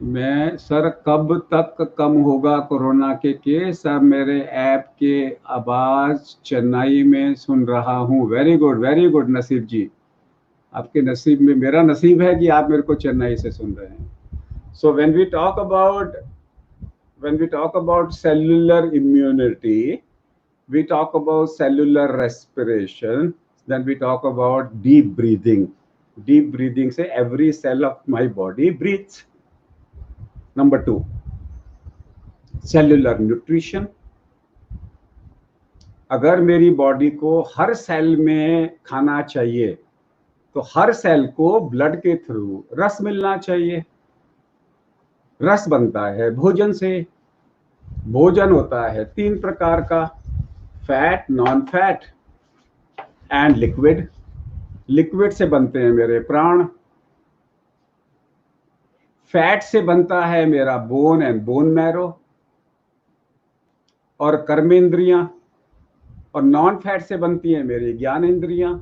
मैं सर कब तक कम होगा कोरोना के केस, अब मेरे ऐप के आवाज चेन्नई में सुन रहा हूँ। वेरी गुड नसीब जी, आपके नसीब में मेरा नसीब है कि आप मेरे को चेन्नई से सुन रहे हैं। So when we talk about cellular immunity, we talk about cellular respiration, then we talk about deep breathing. Deep breathing से every cell of my body breathes. Number 2, cellular nutrition. अगर मेरी बॉडी को हर सेल में खाना चाहिए, तो हर cell को ब्लड के थ्रू रस मिलना चाहिए। रस बनता है भोजन से। भोजन होता है 3 प्रकार का, fat, non fat and liquid. Liquid से बनते हैं मेरे प्राण, फैट से बनता है मेरा बोन एंड बोन मैरो और कर्मेंद्रियां, और नॉन फैट से बनती है मेरी ज्ञानेंद्रियां।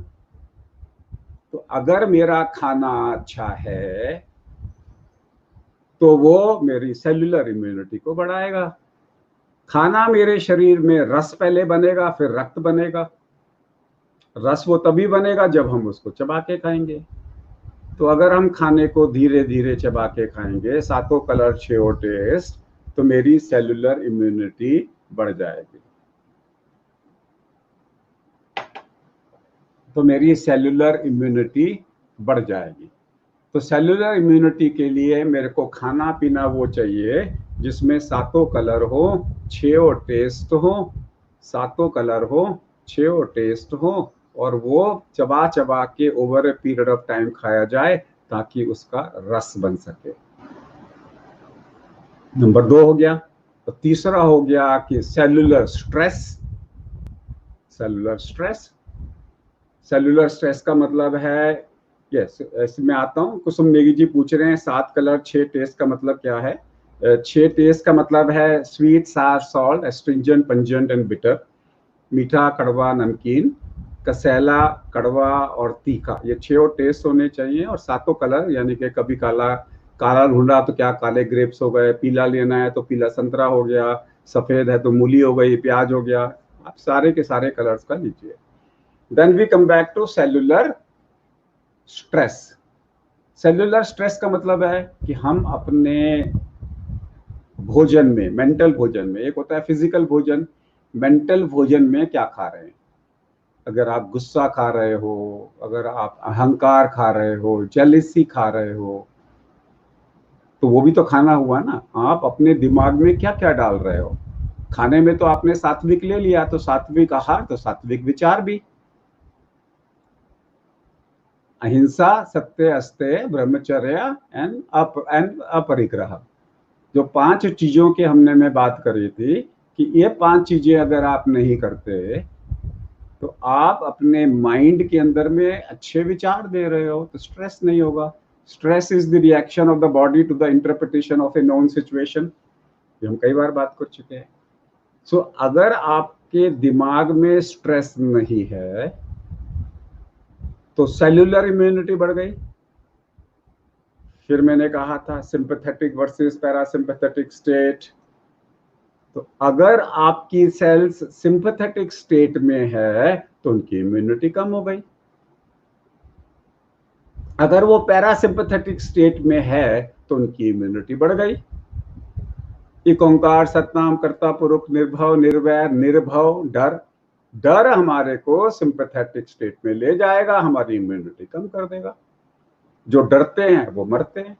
तो अगर मेरा खाना अच्छा है तो वो मेरी सेल्युलर इम्यूनिटी को बढ़ाएगा। खाना मेरे शरीर में रस पहले बनेगा, फिर रक्त बनेगा। रस वो तभी बनेगा जब हम उसको चबा के खाएंगे। तो अगर हम खाने को धीरे धीरे चबा के खाएंगे, 7 कलर 6 टेस्ट, तो मेरी सेल्युलर इम्यूनिटी बढ़ जाएगी। तो मेरी सेल्युलर इम्यूनिटी बढ़ जाएगी। तो सेल्युलर इम्यूनिटी के लिए मेरे को खाना पीना वो चाहिए जिसमें 7 कलर हो, 6 टेस्ट हो, 7 कलर हो, 6 टेस्ट हो, और वो चबा चबा के over a period of time खाया जाए ताकि उसका रस बन सके। नंबर 2 हो गया। तो तीसरा हो गया कि cellular stress. Cellular stress, cellular stress का मतलब है, यस, इसमें आता हूँ। कुसुम नेगी जी पूछ रहे हैं 7 कलर 6 टेस्ट का मतलब क्या है। 6 टेस्ट का मतलब है स्वीट, सार, salt, astringent, pungent and bitter. मीठा, कड़वा, नमकीन, कसैला, कड़वा और तीखा, ये 6 टेस्ट होने चाहिए। और 7 कलर, यानी कि कभी काला ढूंढा तो क्या काले ग्रेप्स हो गए, पीला लेना है तो पीला संतरा हो गया, सफेद है तो मूली हो गई, प्याज हो गया। आप सारे के सारे कलर्स का लीजिए। Then we come back to cellular stress. Cellular stress का मतलब है कि हम अपने भोजन में, मेंटल भोजन में, एक होता है फिजिकल भोजन, मेंटल भोजन में क्या खा रहे हैं। अगर आप गुस्सा खा रहे हो, अगर आप अहंकार खा रहे हो, जेलिसी खा रहे हो, तो वो भी तो खाना हुआ ना। आप अपने दिमाग में क्या क्या डाल रहे हो। खाने में तो आपने सात्विक ले लिया, तो सात्विक आहार तो सात्विक विचार भी। अहिंसा, सत्य, अस्तेय, ब्रह्मचर्य एंड अपरिग्रह, जो 5 चीजों की हमने मैं बात करी थी कि ये 5 चीजें अगर आप नहीं करते तो आप अपने माइंड के अंदर में अच्छे विचार दे रहे हो, तो स्ट्रेस नहीं होगा। Stress is the reaction of the body to the interpretation of a known situation, ये हम कई बार बात कर चुके हैं। सो अगर आपके दिमाग में स्ट्रेस नहीं है तो सेल्यूलर इम्यूनिटी बढ़ गई। फिर मैंने कहा था सिंपैथेटिक वर्सेस पैरासिम्पैथेटिक स्टेट। तो अगर आपकी सेल्स सिंपैथेटिक स्टेट में है तो उनकी इम्यूनिटी कम हो गई। अगर वो पैरासिम्पैथेटिक स्टेट में है तो उनकी इम्यूनिटी बढ़ गई। एक ओंकार सतनाम कर्ता पुरुष निर्भव निर्वैर निर्भव डर, डर हमारे को सिंपैथेटिक स्टेट में ले जाएगा, हमारी इम्यूनिटी कम कर देगा। जो डरते हैं वो मरते हैं,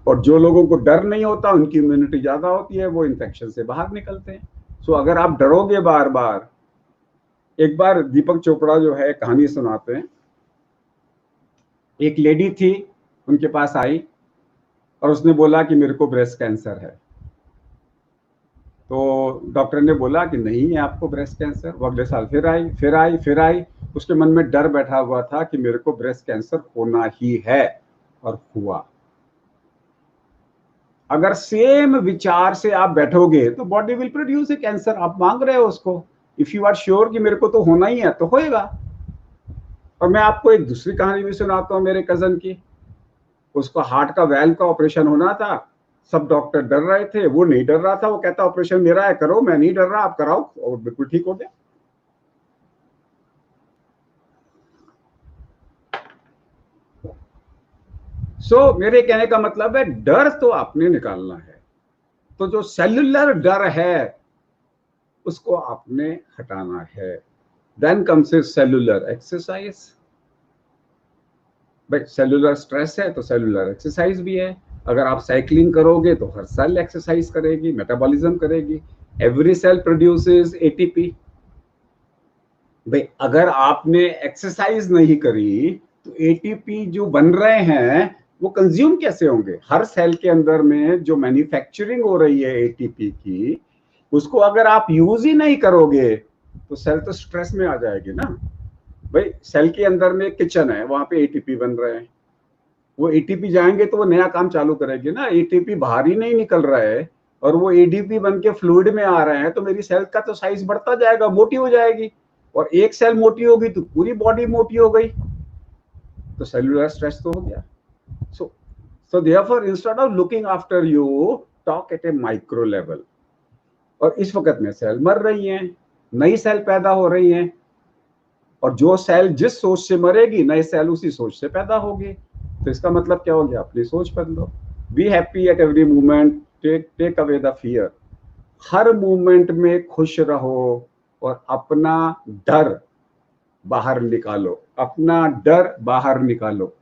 और जो लोगों को डर नहीं होता उनकी इम्यूनिटी ज्यादा होती है, वो इन्फेक्शन से बाहर निकलते हैं। सो अगर आप डरोगे बार बार, एक बार दीपक चोपड़ा जो है कहानी सुनाते हैं। एक लेडी थी, उनके पास आई और उसने बोला कि मेरे को ब्रेस्ट कैंसर है। तो डॉक्टर ने बोला कि नहीं है आपको ब्रेस्ट कैंसर। वो अगले साल फिर आई। उसके मन में डर बैठा हुआ था कि मेरे को ब्रेस्ट कैंसर होना ही है, और हुआ। अगर सेम विचार से आप बैठोगे तो body will produce a cancer. आप मांग रहे हो उसको, इफ यू आर श्योर कि मेरे को तो होना ही है तो होएगा। और मैं आपको एक दूसरी कहानी भी सुनाता हूँ मेरे कजन की। उसको हार्ट का वैल्व का ऑपरेशन होना था, सब डॉक्टर डर रहे थे, वो नहीं डर रहा था। वो कहता ऑपरेशन मेरा है, करो, मैं नहीं डर रहा, आप कराओ, और बिल्कुल ठीक हो गया। मेरे कहने का मतलब है डर तो आपने निकालना है। तो जो सेल्युलर डर है उसको आपने हटाना है। Then comes cellular exercise. भाई सेल्युलर स्ट्रेस है तो सेल्युलर एक्सरसाइज भी है। अगर आप साइकिलिंग करोगे तो हर सेल एक्सरसाइज करेगी, मेटाबॉलिज्म करेगी। Every cell produces ATP. भाई अगर आपने एक्सरसाइज नहीं करी तो एटीपी जो बन रहे हैं वो कंज्यूम कैसे होंगे। हर सेल के अंदर में जो मैन्युफैक्चरिंग हो रही है एटीपी की, उसको अगर आप यूज ही नहीं करोगे तो सेल तो स्ट्रेस में आ जाएगी ना। भाई सेल के अंदर में किचन है, वहां पे एटीपी बन रहे हैं, वो एटीपी जाएंगे तो वो नया काम चालू करेगी ना। एटीपी बाहर ही नहीं निकल रहा है और वो एडीपी बन के फ्लूइड में आ रहे हैं, तो मेरी सेल का तो साइज बढ़ता जाएगा, मोटी हो जाएगी। और एक सेल मोटी होगी तो पूरी बॉडी मोटी हो गई, तो सेलुलर स्ट्रेस तो हो गया। So therefore instead of looking after you, talk at a micro level। और इस वक्त में सेल मर रही हैं, नई सेल पैदा हो रही हैं, और जो सेल जिस सोच से मरेगी नए सेल उसी सोच से पैदा होगी। तो इसका मतलब क्या हो गया, अपनी सोच बदलो। Be happy at every moment, take away the fear. हर मोमेंट में खुश रहो और अपना डर बाहर निकालो, अपना डर बाहर निकालो।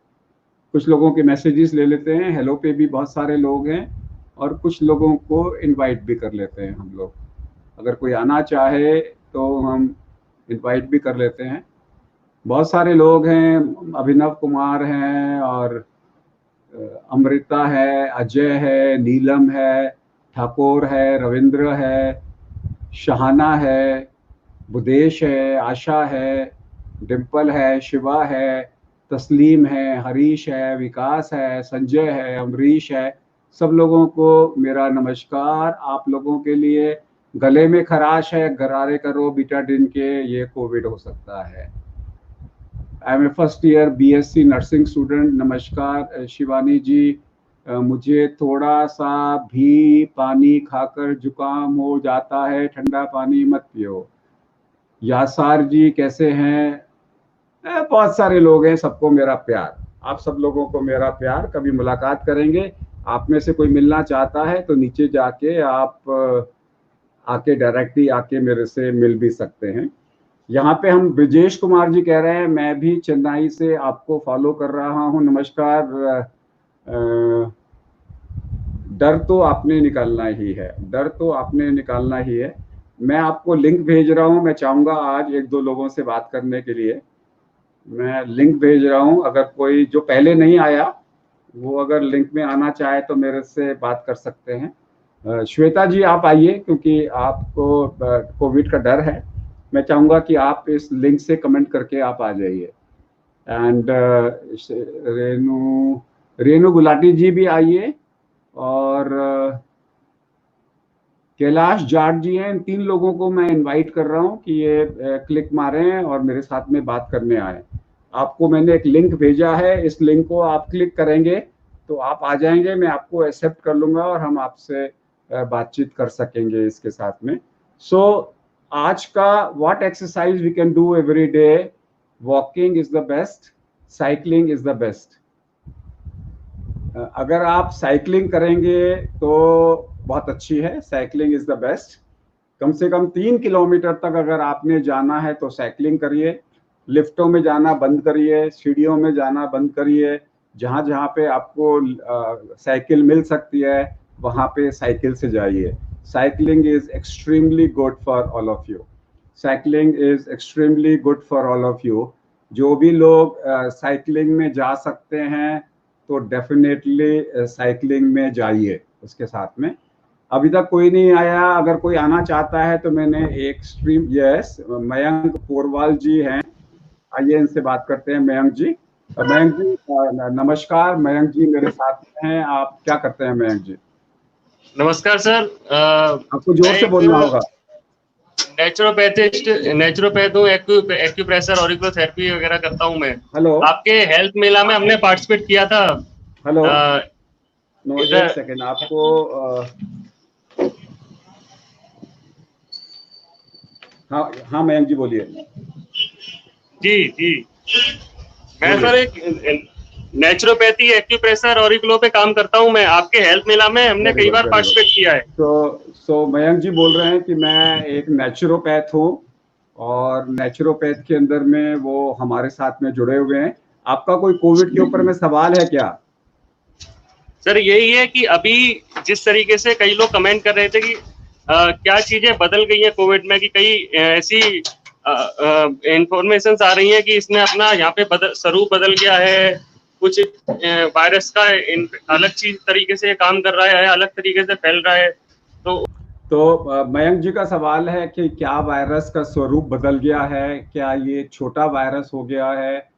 कुछ लोगों के मैसेजेस ले लेते हैं, हेलो पे भी बहुत सारे लोग हैं, और कुछ लोगों को इनवाइट भी कर लेते हैं हम लोग। अगर कोई आना चाहे तो हम इनवाइट भी कर लेते हैं। बहुत सारे लोग हैं, अभिनव कुमार हैं, और अमृता है, अजय है, नीलम है, ठाकुर है, रविंद्र है, शहाना है, बुदेश है, आशा है, डिम्पल है, शिवा है, तस्लीम है, हरीश है, विकास है, संजय है, अमरीश है। सब लोगों को मेरा नमस्कार। आप लोगों के लिए गले में खराश है, गरारे करो बीटाडिन के, ये कोविड हो सकता है। I am a first year BSc nursing student. नमस्कार शिवानी जी, मुझे थोड़ा सा भी पानी खाकर जुकाम हो जाता है, ठंडा पानी मत पियो। यासार जी कैसे हैं? बहुत सारे लोग हैं, सबको मेरा प्यार। आप सब लोगों को मेरा प्यार, कभी मुलाकात करेंगे। आप में से कोई मिलना चाहता है तो नीचे जाके आप आके डायरेक्टली आके मेरे से मिल भी सकते हैं। यहाँ पे हम ब्रजेश कुमार जी कह रहे हैं, मैं भी चेन्नई से आपको फॉलो कर रहा हूँ, नमस्कार। डर तो आपने निकालना ही है, डर तो आपने निकालना ही है। मैं आपको लिंक भेज रहा हूँ, मैं चाहूँगा आज एक दो लोगों से बात करने के लिए। मैं लिंक भेज रहा हूँ, अगर कोई जो पहले नहीं आया वो अगर लिंक में आना चाहे तो मेरे से बात कर सकते हैं। श्वेता जी आप आइए, क्योंकि आपको कोविड का डर है। मैं चाहूँगा कि आप इस लिंक से कमेंट करके आप आ जाइए। एंड रेनू रेनू गुलाटी जी भी आइए, और कैलाश जाट जी हैं। इन 3 लोगों को मैं इनवाइट कर रहा हूं कि ये क्लिक मारें और मेरे साथ में बात करने आए। आपको मैंने एक लिंक भेजा है, इस लिंक को आप क्लिक करेंगे तो आप आ जाएंगे, मैं आपको एक्सेप्ट कर लूंगा और हम आपसे बातचीत कर सकेंगे इसके साथ में। सो आज का what exercise we can do every day. Walking is the best, cycling is the best. अगर आप साइकिलिंग करेंगे तो बहुत अच्छी है, साइकिलिंग इज द बेस्ट। कम से कम 3 किलोमीटर तक अगर आपने जाना है तो साइकिलिंग करिए। लिफ्टों में जाना बंद करिए, सीढ़ियों में जाना बंद करिए। जहाँ जहाँ पे आपको साइकिल मिल सकती है वहाँ पे साइकिल से जाइए। Cycling is extremely good for all of you. Cycling is extremely good for all of you. जो भी लोग साइकिलिंग में जा सकते हैं तो डेफिनेटली साइकिलिंग में जाइए उसके साथ में। अभी तक कोई नहीं आया, अगर कोई आना चाहता है तो मैंने एक स्ट्रीम, यस मयंक पोरवाल जी हैं, आइए इनसे बात करते हैं। मयंक जी, मयंक जी नमस्कार। मयंक जी मेरे साथ में हैं, आप क्या करते हैं मयंक जी? नमस्कार सर। आपको मैं जोर से एक बोलना होगा। नेचुरोपैथिस्ट नेचुरोपैथ हूँ। एक्यूप्रेशर ऑरिकुलोथेरेपी वगैरह करता हूँ मैं। हेलो आपके हेल्थ मेला में हमने पार्टिसिपेट किया था। हेलो, नो एक इधर सेकेंड आपको हाँ हाँ मयंक जी बोलिए जी जी। मैं बोलिए। सर एक नेचुरोपैथी एक्यूप्रेशर ऑरिकुलो पे काम करता हूँ मैं। आपके हेल्थ मेला में हमने वेरी कई गुड बार वेरी गुड। पार्टिसिपेट किया है। सो मयंक जी बोल रहे हैं कि मैं एक नेचुरोपैथ हूँ, और नेचुरोपैथ के अंदर में वो हमारे साथ में जुड़े हुए हैं। आपका कोई कोविड के ऊपर में सवाल है क्या? सर यही है कि अभी जिस तरीके से कई लोग कमेंट कर रहे थे कि क्या चीजें बदल गई हैं कोविड में, कि कई ऐसी इंफॉर्मेशन आ रही है कि इसने अपना यहाँ पे स्वरूप बदल गया है। कुछ वायरस का अलग चीज तरीके से काम कर रहा है, अलग तरीके से फैल रहा है। तो मयंक जी का सवाल है कि क्या वायरस का स्वरूप बदल गया है, क्या ये छोटा वायरस हो गया है?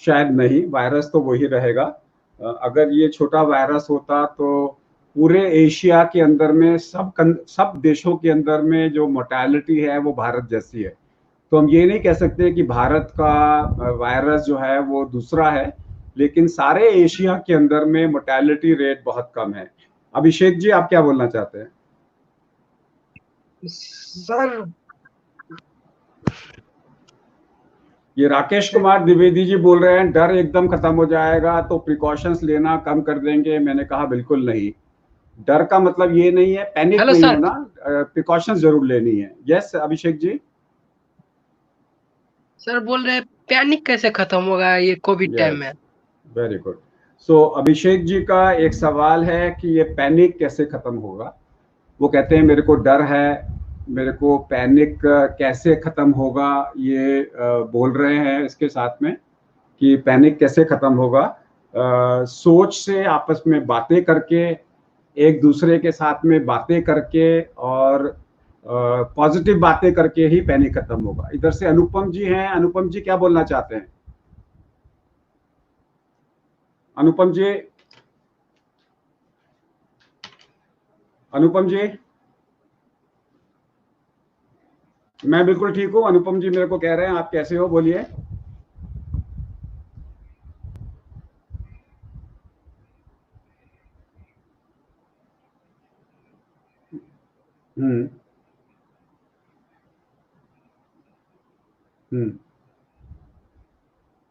शायद नहीं, वायरस तो वही रहेगा। अगर ये छोटा वायरस होता तो पूरे एशिया के अंदर में सब देशों के अंदर में जो मोर्टेलिटी है वो भारत जैसी है। तो हम ये नहीं कह सकते कि भारत का वायरस जो है वो दूसरा है, लेकिन सारे एशिया के अंदर में मोर्टेलिटी रेट बहुत कम है। अभिषेक जी आप क्या बोलना चाहते हैं? सर ये राकेश कुमार द्विवेदी जी बोल रहे हैं डर एकदम खत्म हो जाएगा तो प्रिकॉशंस लेना कम कर देंगे। मैंने कहा बिल्कुल नहीं। डर का मतलब ये नहीं है, पैनिक हेलो नहीं सर। होना, प्रिकॉशंस जरूर लेनी है। यस अभिषेक जी। सर बोल रहे पैनिक कैसे खत्म होगा ये कोविड टाइम यस में? Very good. So Abhishek ji का एक सवाल है कि ये पैनिक कैसे खत्म होगा। वो कहते हैं मेरे को डर है, मेरे को पैनिक कैसे खत्म होगा, ये बोल रहे हैं इसके साथ में कि पैनिक कैसे खत्म होगा। सोच से, आपस में बातें करके, एक दूसरे के साथ में बातें करके और पॉजिटिव बातें करके ही पैनिक खत्म होगा। इधर से अनुपम जी हैं, अनुपम जी क्या बोलना चाहते हैं? अनुपम जी, अनुपम जी। मैं बिल्कुल ठीक हूँ। अनुपम जी मेरे को कह रहे हैं आप कैसे हो, बोलिए। हम्म हम्म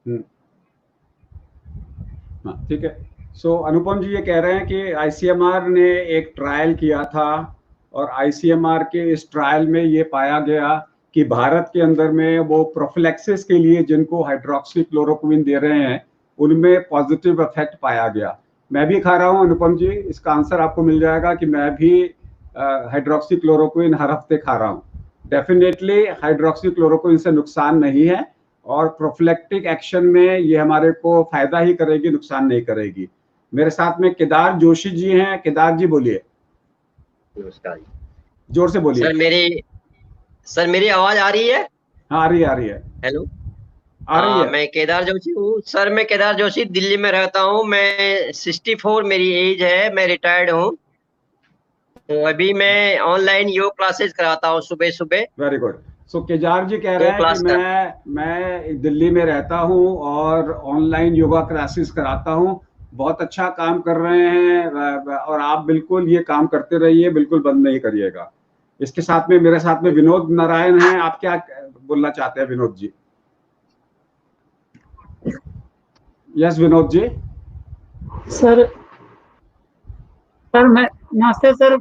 हम्म हाँ ठीक है। सो अनुपम जी ये कह रहे हैं कि आईसीएमआर ने एक ट्रायल किया था और आईसीएमआर के इस ट्रायल में ये पाया गया कि भारत के अंदर में वो प्रोफिलैक्सिस के लिए जिनको हाइड्रोक्सी क्लोरोक्विन दे रहे हैं उनमें पॉजिटिव इफेक्ट पाया गया। मैं भी खा रहा हूं अनुपम जी, इसका आंसर आपको मिल जाएगा कि मैं भी हाइड्रोक्सी क्लोरोक्विन हर हफ्ते खा रहा हूं। डेफिनेटली हाइड्रोक्सी क्लोरोक्विन से नुकसान नहीं है और प्रोफिलैक्टिक एक्शन में ये हमारे को फायदा ही करेगी, नुकसान नहीं करेगी। मेरे साथ में केदार जोशी जी हैं। केदार जी बोलिए, नमस्कार। जोर से बोलिए। सर मेरी आवाज आ रही है? हाँ आ रही है, आ रही है। हेलो। आ रही है। मैं केदार जोशी हूँ सर। मैं केदार जोशी दिल्ली में रहता हूँ। मैं 64 मेरी एज है। मैं रिटायर्ड हूँ। तो अभी मैं ऑनलाइन योग क्लासेस कराता हूँ सुबह सुबह। Very good. So Kedar ji कह रहे 2 हैं कि क्लास का। मैं दिल्ली में रहता हूँ और ऑनलाइन योगा क्लासेस कराता हूँ। बहुत अच्छा काम कर रहे हैं और आप बिल्कुल ये काम करते रहिए, बिल्कुल बंद नहीं करिएगा। इसके साथ में मेरे साथ में विनोद नारायण हैं। आप क्या बोलना चाहते हैं Vinod ji? Yes Vinod ji. Sir sir मैं नमस्ते सर।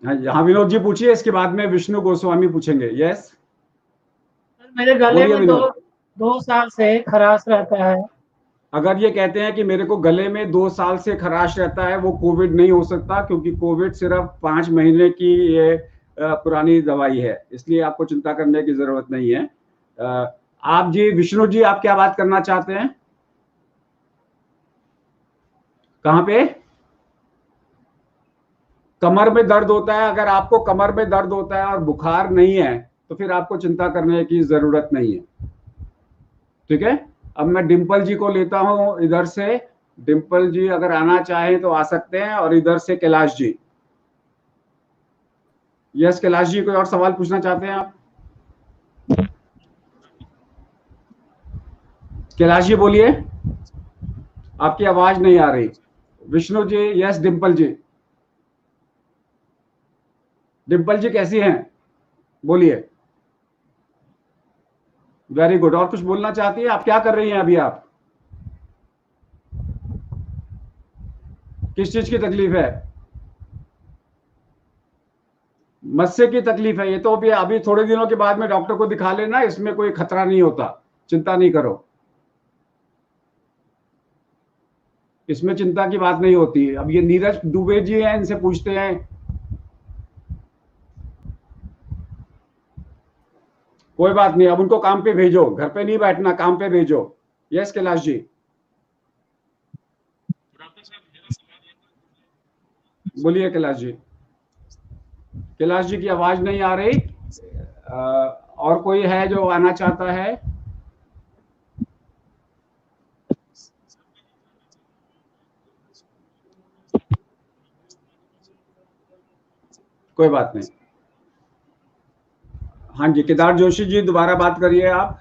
हाँ विनोद जी पूछिए, इसके बाद में विष्णु गोस्वामी पूछेंगे। यस सर मेरे गले बोलिए में दो विनोद। 2 साल से खराश रहता है। अगर ये कहते हैं कि मेरे को गले में 2 साल से खराश रहता है, वो कोविड नहीं हो सकता, क्योंकि कोविड सिर्फ 5 महीने की ये पुरानी दवाई है, इसलिए आपको चिंता करने की जरूरत नहीं है। आप जी विष्णु जी, आप क्या बात करना चाहते हैं? कहाँ पे? कमर में दर्द होता है। अगर आपको कमर में दर्द होता है और बुखार नहीं है तो फिर आपको चिंता करने की जरूरत नहीं है। ठीक है। अब मैं डिम्पल जी को लेता हूं इधर से। डिम्पल जी अगर आना चाहें तो आ सकते हैं, और इधर से कैलाश जी। यस कैलाश जी, कोई और सवाल पूछना चाहते हैं आप? कैलाश जी बोलिए, आपकी आवाज नहीं आ रही। विष्णु जी। यस डिम्पल जी। डिम्पल जी कैसी हैं? बोलिए। Very good. और कुछ बोलना चाहती है? आप क्या कर रही हैं अभी? आप किस चीज की तकलीफ है? मस्से की तकलीफ है। ये तो अभी थोड़े दिनों के बाद में डॉक्टर को दिखा लेना, इसमें कोई खतरा नहीं होता, चिंता नहीं करो। इसमें चिंता की बात नहीं होती। अब ये नीरज दुबे जी हैं, इनसे पूछते हैं। कोई बात नहीं, अब उनको काम पे भेजो, घर पे नहीं बैठना, काम पे भेजो। यस कैलाश जी बोलिए। कैलाश जी, कैलाश जी की आवाज नहीं आ रही। और कोई है जो आना चाहता है? कोई बात नहीं। हाँ जी केदार जोशी जी दोबारा बात करिए आप।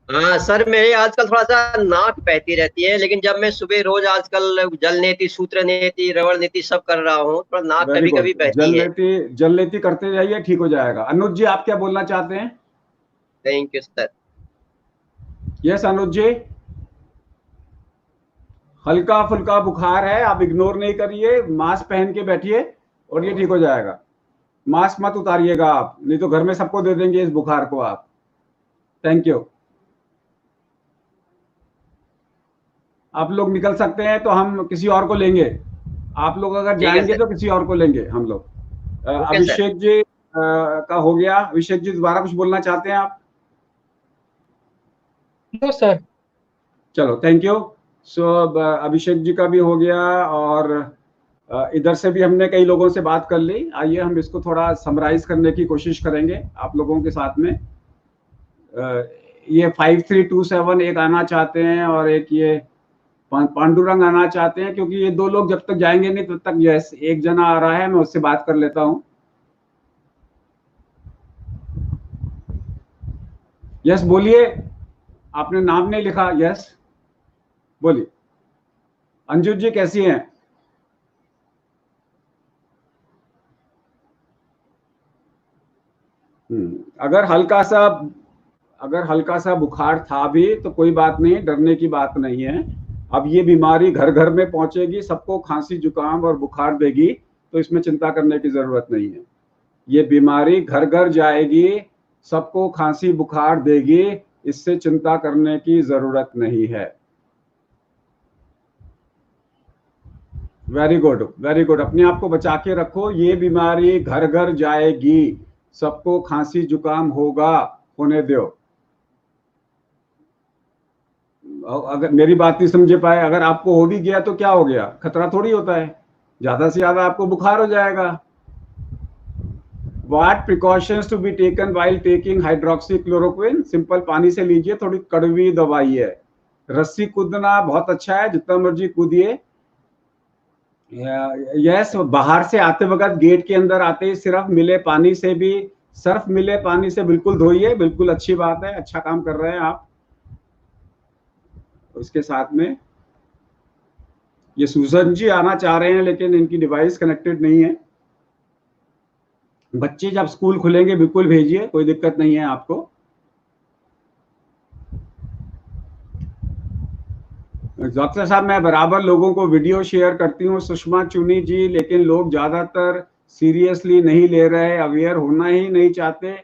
हाँ सर, मेरे आजकल थोड़ा सा नाक बहती रहती है, लेकिन जब मैं सुबह रोज आजकल जल नीति, सूत्र नीति, रवण नीति सब कर रहा हूँ, थोड़ा नाक वेरी कभी गुड। कभी बहती है। जल लेती करते जाइए, ठीक हो जाएगा। अनुज जी आप क्या बोलना चाहते हैं? Thank you sir. यस अनुज जी। हल्का फुल्का बुखार है, आप इग्नोर नहीं करिए, मास्क पहन के बैठिए और ये ठीक हो जाएगा। मास्क मत उतारिएगा आप, नहीं तो घर में सबको दे देंगे इस बुखार को आप। Thank you. आप लोग निकल सकते हैं तो हम किसी और को लेंगे। आप लोग अगर ठीक है जाएंगे सर। तो किसी और को लेंगे हम लोग। Okay sir. अभिषेक जी का हो गया। अभिषेक जी दोबारा कुछ बोलना चाहते हैं आप? No sir. चलो thank you. So Abhishek ji का भी हो गया, और इधर से भी हमने कई लोगों से बात कर ली। आइए हम इसको थोड़ा समराइज करने की कोशिश करेंगे आप लोगों के साथ में। ये 5327 एक आना चाहते हैं और एक ये पांडुरंग आना चाहते हैं, क्योंकि ये दो लोग जब तक जाएंगे नहीं तब तक यस एक जना आ रहा है, मैं उससे बात कर लेता हूं। यस बोलिए, आपने नाम नहीं लिखा। यस बोलिए। अंजू जी कैसी हैं? अगर हल्का सा अगर हल्का सा बुखार था भी तो कोई बात नहीं, डरने की बात नहीं है। अब ये बीमारी घर घर में पहुंचेगी, सबको खांसी जुकाम और बुखार देगी, तो इसमें चिंता करने की जरूरत नहीं है। ये बीमारी घर घर जाएगी, सबको खांसी बुखार देगी, इससे चिंता करने की जरूरत नहीं है। Very good, very good. अपने आप को बचा के रखो, ये बीमारी घर घर जाएगी, सबको खांसी जुकाम होगा, होने दो। अगर मेरी बात नहीं समझे पाए, अगर आपको हो भी गया तो क्या हो गया, खतरा थोड़ी होता है, ज्यादा से ज्यादा आपको बुखार हो जाएगा। What precautions to be taken while taking hydroxychloroquine? Simple पानी से लीजिए, थोड़ी कड़वी दवाई है। रस्सी कूदना बहुत अच्छा है, जितना मर्जी कूदिए। यस, बाहर से आते वक्त गेट के अंदर आते ही सिर्फ मिले पानी से भी, सर्फ मिले पानी से बिल्कुल धोइए, बिल्कुल अच्छी बात है, अच्छा काम कर रहे हैं आप। उसके साथ में ये सुजन जी आना चाह रहे हैं लेकिन इनकी डिवाइस कनेक्टेड नहीं है। बच्चे जब स्कूल खुलेंगे बिल्कुल भेजिए, कोई दिक्कत नहीं है आपको। डॉक्टर साहब, मैं बराबर लोगों को वीडियो शेयर करती हूँ सुषमा चुनी जी, लेकिन लोग ज्यादातर सीरियसली नहीं ले रहे, अवेयर होना ही नहीं चाहते।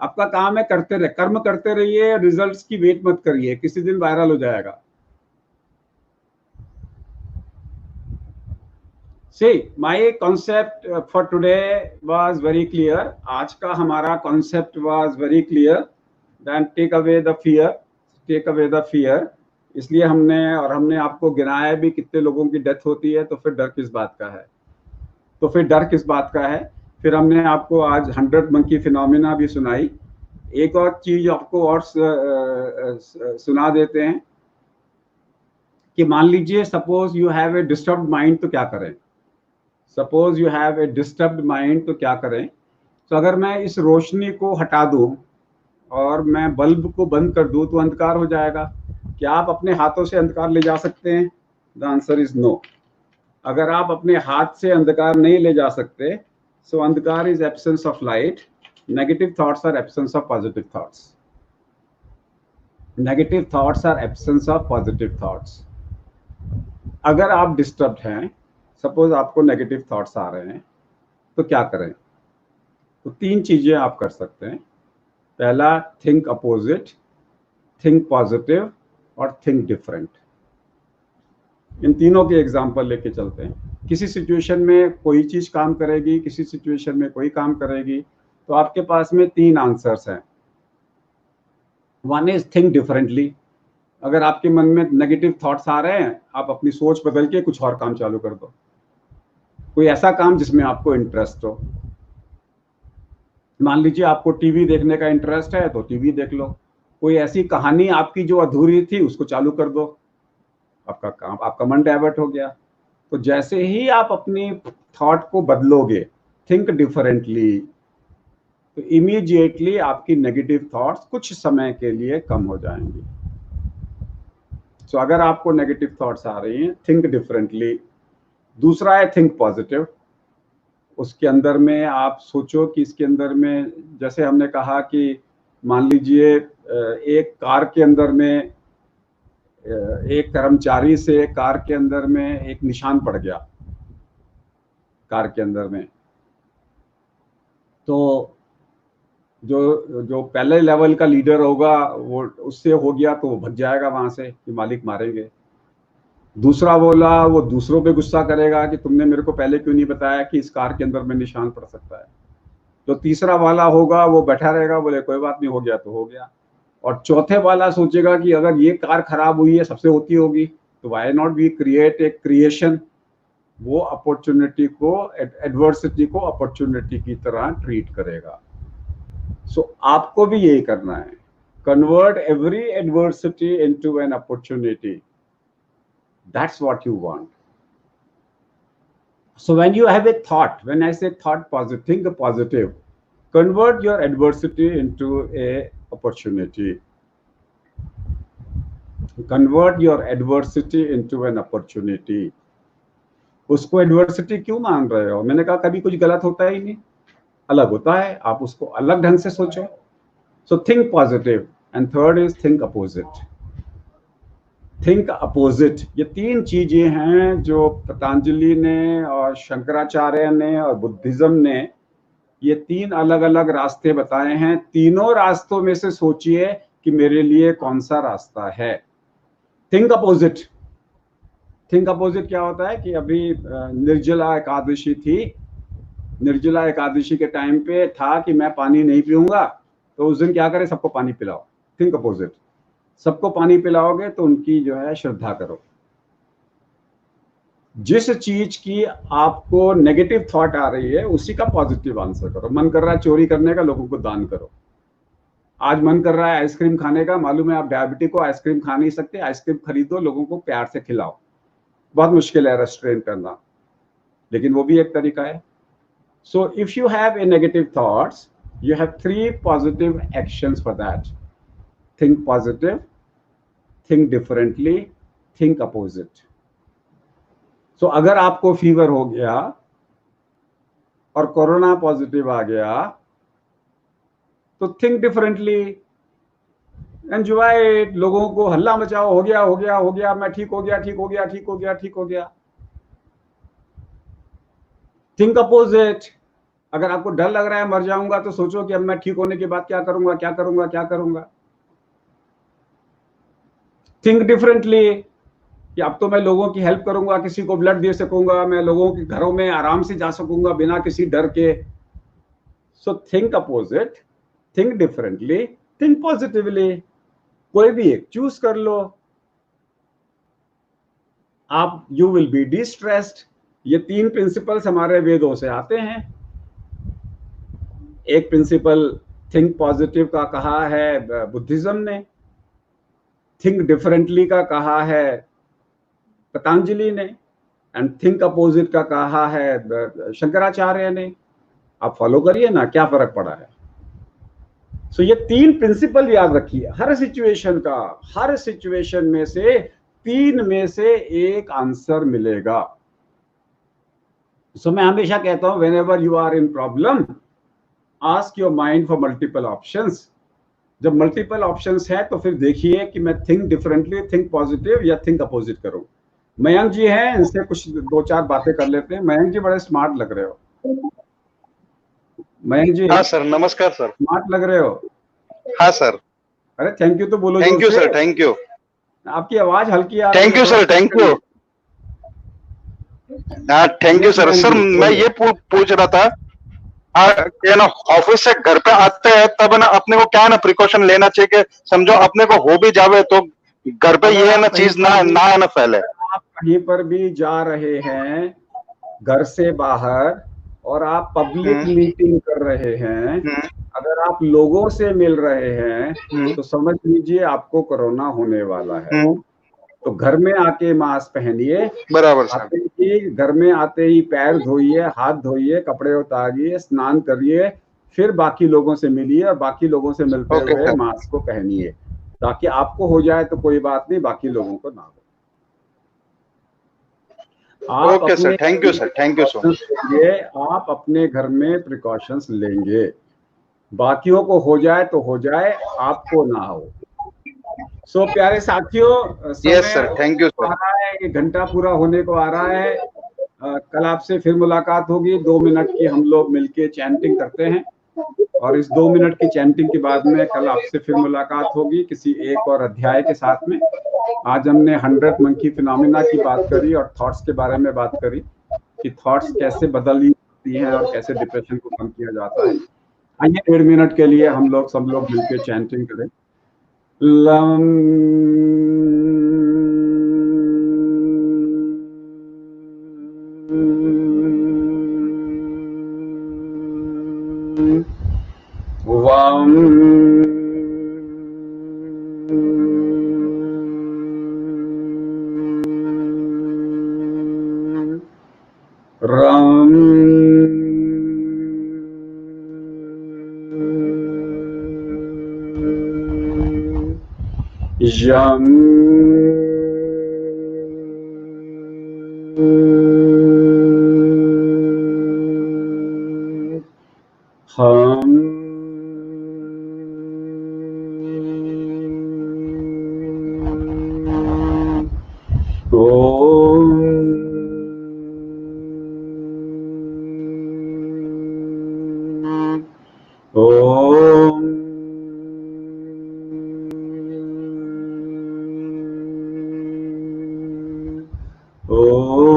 आपका काम है करते रहे, कर्म करते रहिए, रिजल्ट्स की वेट मत करिए, किसी दिन वायरल हो जाएगा। See, my concept for today was very clear. आज का हमारा concept was very clear. Then take away the fear, take away the fear. इसलिए हमने आपको गिनाया भी कितने लोगों की डेथ होती है, तो फिर डर किस बात का है। फिर हमने आपको आज 100 मंकी फिनोमिना भी सुनाई। एक और चीज आपको और सुना देते हैं कि मान लीजिए suppose you have a disturbed mind, तो क्या करें। Suppose you have a disturbed mind, तो क्या करें। तो अगर मैं इस रोशनी को हटा दूं और मैं बल्ब को बंद कर दूं तो अंधकार हो जाएगा। क्या आप अपने हाथों से अंधकार ले जा सकते हैं? The answer is no. अगर आप अपने हाथ से अंधकार नहीं ले जा सकते, सो अंधकार is absence of light, negative thoughts are absence of positive thoughts. Negative thoughts are absence of positive thoughts. अगर आप डिस्टर्ब हैं, सपोज आपको नेगेटिव थॉट्स आ रहे हैं, तो क्या करें। तो 3 चीजें आप कर सकते हैं। पहला, थिंक अपोजिट, थिंक पॉजिटिव और थिंक डिफरेंट। इन तीनों के एग्जांपल लेके चलते हैं। किसी सिचुएशन में कोई चीज काम करेगी, किसी सिचुएशन में कोई काम करेगी, तो आपके पास में 3 आंसर्स हैं। One is think differently. अगर आपके मन में नेगेटिव थॉट्स आ रहे हैं, आप अपनी सोच बदल के कुछ और काम चालू कर दो। कोई ऐसा काम जिसमें आपको इंटरेस्ट हो। मान लीजिए आपको टीवी देखने का इंटरेस्ट है, तो टीवी देख लो। कोई ऐसी कहानी आपकी जो अधूरी थी, उसको चालू कर दो। आपका मन डाइवर्ट हो गया। तो जैसे ही आप अपनी थॉट को बदलोगे, थिंक डिफरेंटली, तो इमीडिएटली आपकी नेगेटिव थॉट्स कुछ समय के लिए कम हो जाएंगी। सो अगर आपको नेगेटिव थॉट्स आ रही हैं, थिंक डिफरेंटली। दूसरा है थिंक पॉजिटिव। उसके अंदर में आप सोचो कि इसके अंदर में, जैसे हमने कहा कि मान लीजिए एक कार के अंदर में एक कर्मचारी से कार के अंदर में एक निशान पड़ गया कार के अंदर में, तो जो पहले लेवल का लीडर होगा वो उससे हो गया तो वो भग जाएगा वहां से कि मालिक मारेंगे। दूसरा बोला, वो दूसरों पे गुस्सा करेगा कि तुमने मेरे को पहले क्यों नहीं बताया कि इस कार के अंदर में निशान पड़ सकता है। जो तीसरा वाला होगा वो बैठा रहेगा, बोले कोई बात नहीं, हो गया तो हो गया। और चौथे वाला सोचेगा कि अगर ये कार खराब हुई है, सबसे होती होगी, तो why not we create a creation. वो अपॉर्चुनिटी को, एडवर्सिटी को अपॉर्चुनिटी की तरह ट्रीट करेगा। सो आपको भी यही करना है, convert every adversity into an opportunity. That's what you want. So when you have a thought, when I say thought positive, think positive, convert your adversity into a opportunity. Convert your adversity into an opportunity. उसको adversity क्यों मान रहे हो? मैंने कहा कभी कुछ गलत होता ही नहीं, अलग होता है, आप उसको अलग ढंग से सोचो। So think positive. And third is think opposite. Think opposite, ये तीन चीजें हैं जो पतंजलि ने और शंकराचार्य ने और बुद्धिज्म ने ये तीन अलग अलग रास्ते बताए हैं। तीनों रास्तों में से सोचिए कि मेरे लिए कौन सा रास्ता है। थिंक अपोजिट, थिंक अपोजिट क्या होता है कि अभी निर्जला एकादशी थी, निर्जला एकादशी के टाइम पे था कि मैं पानी नहीं पीऊंगा, तो उस दिन क्या करें, सबको पानी पिलाओ। थिंक अपोजिट, सबको पानी पिलाओगे तो उनकी जो है श्रद्धा करो। जिस चीज की आपको नेगेटिव थॉट आ रही है उसी का पॉजिटिव आंसर करो। मन कर रहा है चोरी करने का, लोगों को दान करो। आज मन कर रहा है आइसक्रीम खाने का, मालूम है आप डायबिटिक को आइसक्रीम खा नहीं सकते, आइसक्रीम खरीदो, लोगों को प्यार से खिलाओ। बहुत मुश्किल है रेस्ट्रेन करना, लेकिन वो भी एक तरीका है। So if you have a negative thoughts, you have 3 positive actions for that. Think positive, think differently, think opposite. So अगर आपको फीवर हो गया और कोरोना पॉजिटिव आ गया तो थिंक डिफरेंटली, एंजॉय इट, लोगों को हल्ला मचाओ, हो गया हो गया हो गया, मैं ठीक हो गया ठीक हो गया ठीक हो गया ठीक हो गया। थिंक अपोजिट, अगर आपको डर लग रहा है मर जाऊंगा तो सोचो कि अब मैं ठीक होने के बाद क्या करूंगा क्या करूंगा क्या करूंगा। थिंक डिफरेंटली, कि अब तो मैं लोगों की हेल्प करूंगा, किसी को ब्लड दे सकूंगा, मैं लोगों के घरों में आराम से जा सकूंगा बिना किसी डर के। So think opposite, think differently, think positively, कोई भी एक चूज कर लो। आप यू विल बी डिस्ट्रेस्ड। ये 3 प्रिंसिपल्स हमारे वेदों से आते हैं। एक प्रिंसिपल थिंक पॉजिटिव का कहा है बुद्धिज्म ने, थिंक डिफरेंटली का कहा है पतंजलि ने, एंड थिंक अपोजिट का कहा है शंकराचार्य ने। आप फॉलो करिए ना, क्या फर्क पड़ा है। सो ये 3 प्रिंसिपल याद रखिए हर सिचुएशन का। हर सिचुएशन में से 3 में से एक आंसर मिलेगा। सो मैं हमेशा कहता हूं whenever you are in problem, ask your mind for multiple options. जब मल्टीपल ऑप्शंस है तो फिर देखिए कि मैं थिंक डिफरेंटली, थिंक पॉजिटिव या थिंक अपोजिट करूं। मयंक जी हैं, इनसे कुछ 2-4 बातें कर लेते हैं। मयंक जी बड़े स्मार्ट लग रहे हो। मयंक जी। हाँ सर, नमस्कार सर। स्मार्ट लग रहे हो। हाँ सर। अरे थैंक यू तो बोलो। Thank you sir, thank you. आपकी आवाज हल्की आ रही है। Thank you sir, thank you. हाँ थैंक यू सर। सर मैं ये पूछ रहा था कि ना ऑफिस से घर पे आते हैं तब ना अपने को क्या ना प्रिकॉशन लेना चाहिए कि समझो अपने को हो भी जावे तो घर पे ये है ना चीज ना फैले। आप कहीं पर भी जा रहे हैं घर से बाहर और आप पब्लिक मीटिंग कर रहे हैं, अगर आप लोगों से मिल रहे हैं तो समझ लीजिए आपको कोरोना होने वाला है। तो घर में आके मास्क पहनिए, बराबर सर। आते ही घर में आते ही पैर धोइए, हाथ धोइए, कपड़े उतारिए, स्नान करिए, फिर बाकी लोगों से मिलिए और बाकी लोगों से मिलते हुए मास्क को पहनिए, ताकि आपको हो जाए तो कोई बात नहीं, बाकी लोगों को ना हो। Okay sir, thank you sir, thank you so much. आप अपने घर में प्रिकॉशंस लेंगे, बाकियों को हो जाए तो हो जाए, आपको ना हो। सो प्यारे साथियों, yes sir, thank you sir. 1 घंटा पूरा होने को आ रहा है। कल आपसे फिर मुलाकात होगी। 2 मिनट की हम लोग मिलके चैंटिंग करते हैं और इस 2 मिनट की चैंटिंग के बाद में कल आपसे फिर मुलाकात होगी किसी एक और अध्याय के साथ में। आज हमने 100th मंकी फिनोमेना की बात करी और थॉट्स के बारे में बात करी कि थॉट्स कैसे बदलती हैं और कैसे डिप्रेशन को कम किया जाता है। आइए 1.5 मिनट के लिए हम लोग सब लोग मिलके चैंटिंग करें। लम वम रम यम हम ओ